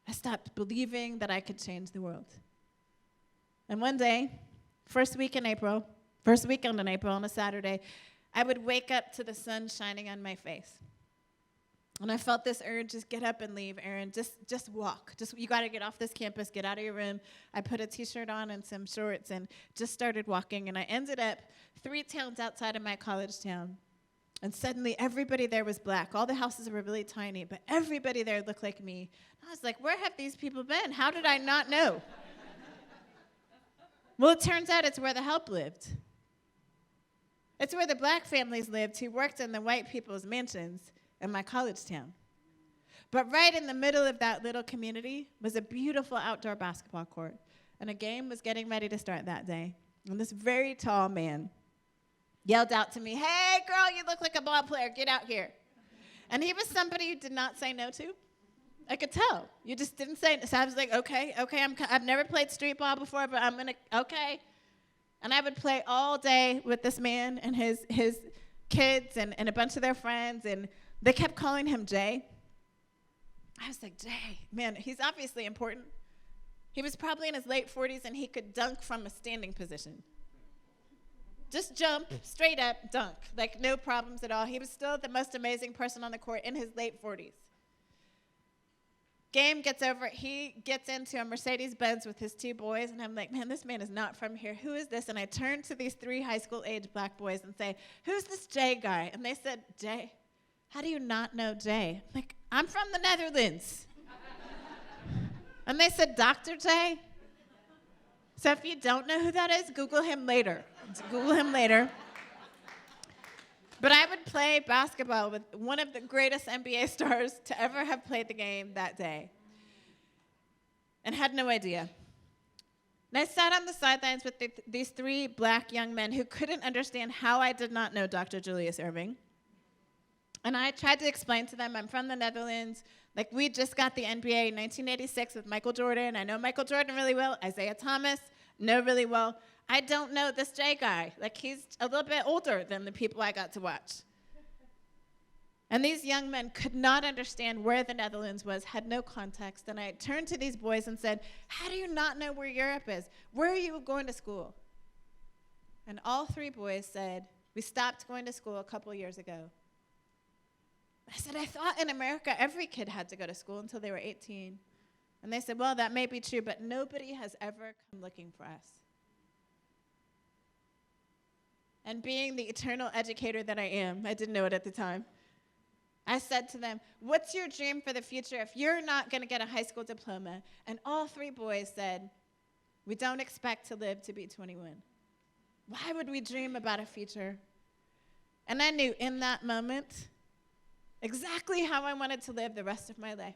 I stopped believing that I could change the world. And one day, first weekend in April, on a Saturday, I would wake up to the sun shining on my face. And I felt this urge, just get up and leave, Erin. Just walk. You got to get off this campus, get out of your room. I put a T-shirt on and some shorts and just started walking. And I ended up 3 towns outside of my college town. And suddenly, everybody there was black. All the houses were really tiny, but everybody there looked like me. I was like, where have these people been? How did I not know? Well, it turns out it's where the help lived. It's where the black families lived who worked in the white people's mansions in my college town. But right in the middle of that little community was a beautiful outdoor basketball court. And a game was getting ready to start that day. And this very tall man yelled out to me, hey, girl, you look like a ball player. Get out here. And he was somebody you did not say no to. I could tell. You just didn't say no. So I was like, okay, I've never played street ball before, but I'm going to, okay. And I would play all day with this man and his kids and a bunch of their friends, and they kept calling him Jay. I was like, Jay, man, he's obviously important. He was probably in his late 40s, and he could dunk from a standing position. Just jump, straight up, dunk. Like, no problems at all. He was still the most amazing person on the court in his late 40s. Game gets over. He gets into a Mercedes-Benz with his 2 boys, and I'm like, man, this man is not from here. Who is this? And I turn to these 3 high school-age black boys and say, who's this Jay guy? And they said, Jay? How do you not know Jay? I'm like, I'm from the Netherlands. And they said, Dr. Jay? So if you don't know who that is, Google him later. Google him later. But I would play basketball with one of the greatest NBA stars to ever have played the game that day, and had no idea. And I sat on the sidelines with these 3 black young men who couldn't understand how I did not know Dr. Julius Erving. And I tried to explain to them, I'm from the Netherlands. Like, we just got the NBA in 1986 with Michael Jordan. I know Michael Jordan really well. Isaiah Thomas, know really well. I don't know this Jay guy. Like, he's a little bit older than the people I got to watch. And these young men could not understand where the Netherlands was, had no context. And I turned to these boys and said, how do you not know where Europe is? Where are you going to school? And all 3 boys said, we stopped going to school a couple years ago. I said, I thought in America every kid had to go to school until they were 18. And they said, well, that may be true, but nobody has ever come looking for us. And being the eternal educator that I am, I didn't know it at the time, I said to them, what's your dream for the future if you're not going to get a high school diploma? And all 3 boys said, we don't expect to live to be 21. Why would we dream about a future? And I knew in that moment exactly how I wanted to live the rest of my life.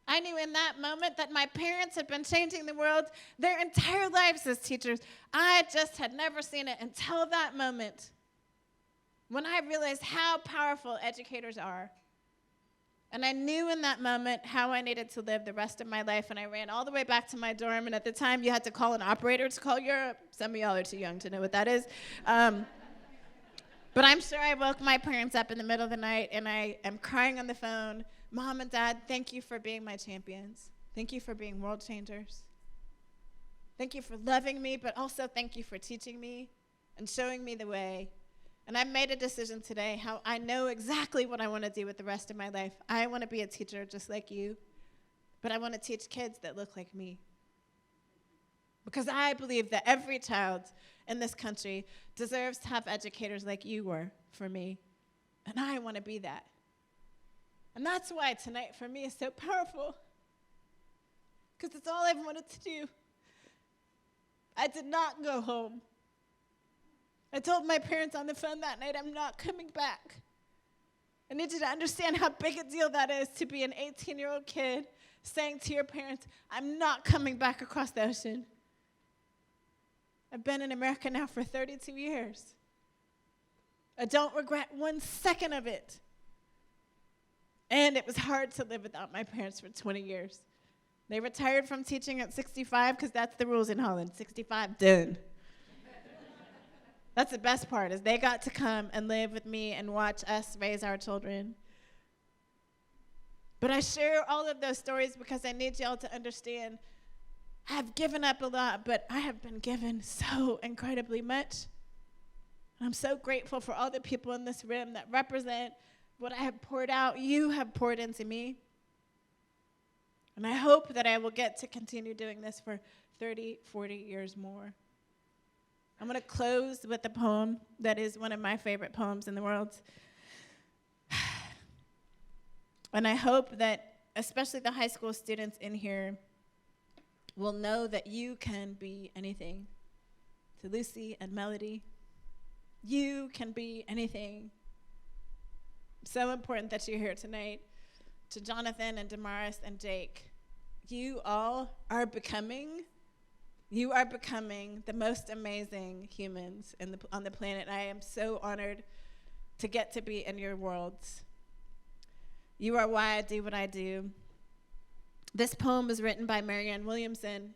I knew in that moment that my parents had been changing the world their entire lives as teachers. I just had never seen it until that moment when I realized how powerful educators are. And I knew in that moment how I needed to live the rest of my life, and I ran all the way back to my dorm, and at the time you had to call an operator to call Europe. Some of y'all are too young to know what that is. But I'm sure I woke my parents up in the middle of the night, and I am crying on the phone, Mom and Dad, thank you for being my champions. Thank you for being world changers. Thank you for loving me, but also thank you for teaching me and showing me the way. And I made a decision today how I know exactly what I want to do with the rest of my life. I want to be a teacher just like you, but I want to teach kids that look like me. Because I believe that every child in this country deserves to have educators like you were for me, and I want to be that. And that's why tonight for me is so powerful, because it's all I've wanted to do. I did not go home. I told my parents on the phone that night, I'm not coming back. I need you to understand how big a deal that is to be an 18-year-old kid saying to your parents, I'm not coming back across the ocean. I've been in America now for 32 years. I don't regret 1 second of it. And it was hard to live without my parents for 20 years. They retired from teaching at 65 because that's the rules in Holland. 65, done. That's the best part, is they got to come and live with me and watch us raise our children. But I share all of those stories because I need y'all to understand I've given up a lot, but I have been given so incredibly much. And I'm so grateful for all the people in this room that represent what I have poured out. You have poured into me. And I hope that I will get to continue doing this for 30, 40 years more. I'm going to close with a poem that is one of my favorite poems in the world. And I hope that especially the high school students in here will know that you can be anything. To Lucy and Melody, you can be anything. So important that you're here tonight. To Jonathan and Damaris and Jake, you all are becoming the most amazing humans on the planet. I am so honored to get to be in your worlds. You are why I do what I do. This poem was written by Marianne Williamson.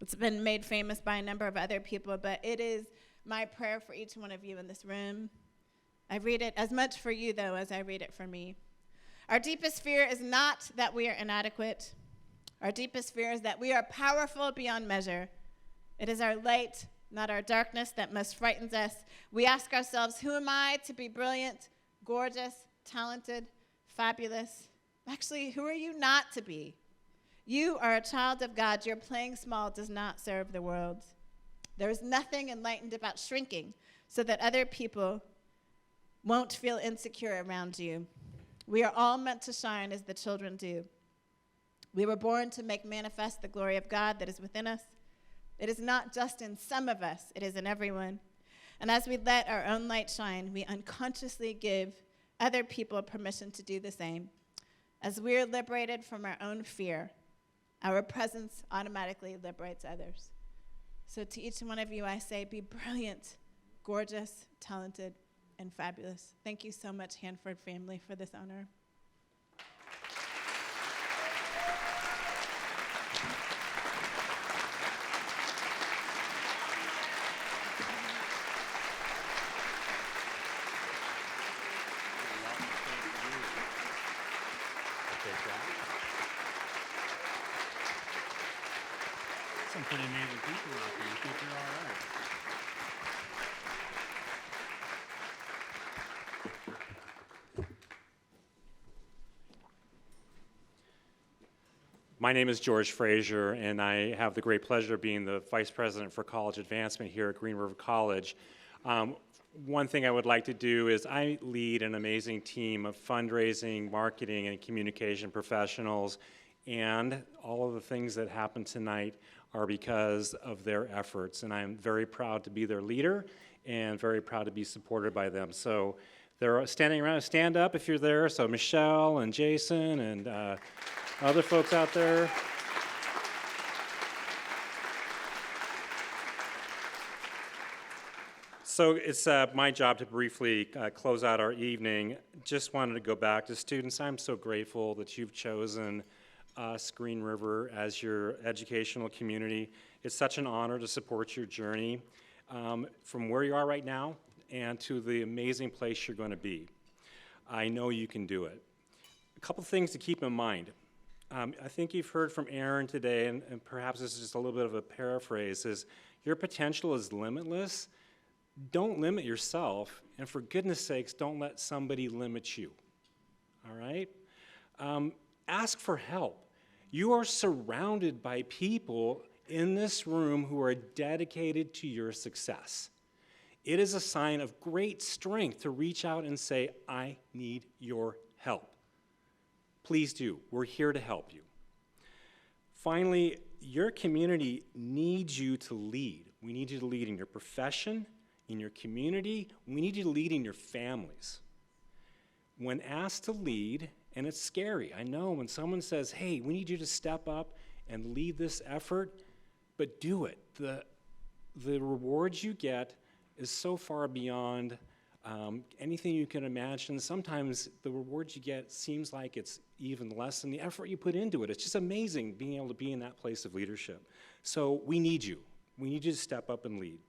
It's been made famous by a number of other people, but it is my prayer for each one of you in this room. I read it as much for you, though, as I read it for me. Our deepest fear is not that we are inadequate. Our deepest fear is that we are powerful beyond measure. It is our light, not our darkness, that most frightens us. We ask ourselves, who am I to be brilliant, gorgeous, talented, fabulous? Actually, who are you not to be? You are a child of God. Your playing small does not serve the world. There is nothing enlightened about shrinking so that other people won't feel insecure around you. We are all meant to shine as the children do. We were born to make manifest the glory of God that is within us. It is not just in some of us, it is in everyone. And as we let our own light shine, we unconsciously give other people permission to do the same. As we're liberated from our own fear, our presence automatically liberates others. So to each one of you, I say, be brilliant, gorgeous, talented, and fabulous. Thank you so much, Hanford family, for this honor. Some pretty amazing people out there. You think you're all right. My name is George Frazier, and I have the great pleasure of being the Vice President for College Advancement here at Green River College. One thing I would like to do is I lead an amazing team of fundraising, marketing, and communication professionals, and all of the things that happen tonight are because of their efforts, and I'm very proud to be their leader and very proud to be supported by them. So they're standing around. Stand up if you're there. So Michelle and Jason and other folks out there. So it's my job to briefly close out our evening. Just wanted to go back to students. I'm so grateful that you've chosen us, Green River, as your educational community. It's such an honor to support your journey from where you are right now and to the amazing place you're going to be. I know you can do it. A couple things to keep in mind. I think you've heard from Erin today, and perhaps this is just a little bit of a paraphrase, is your potential is limitless. Don't limit yourself, and for goodness sakes, don't let somebody limit you, all right? Ask for help. You are surrounded by people in this room who are dedicated to your success. It is a sign of great strength to reach out and say, I need your help. Please do. We're here to help you. Finally, your community needs you to lead. We need you to lead in your profession, in your community. We need you to lead in your families. When asked to lead, and it's scary, I know, when someone says, hey, we need you to step up and lead this effort, but do it. The rewards you get is so far beyond anything you can imagine. Sometimes the rewards you get seems like it's even less than the effort you put into it. It's just amazing being able to be in that place of leadership. So we need you. We need you to step up and lead.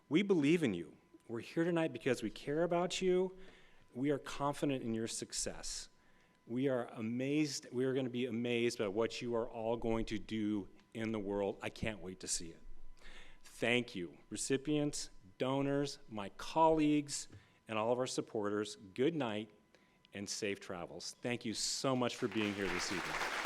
We believe in you. We're here tonight because we care about you. We are confident in your success. We are amazed. We are going to be amazed by what you are all going to do in the world. I can't wait to see it. Thank you, recipients, donors, my colleagues, and all of our supporters. Good night and safe travels. Thank you so much for being here this evening.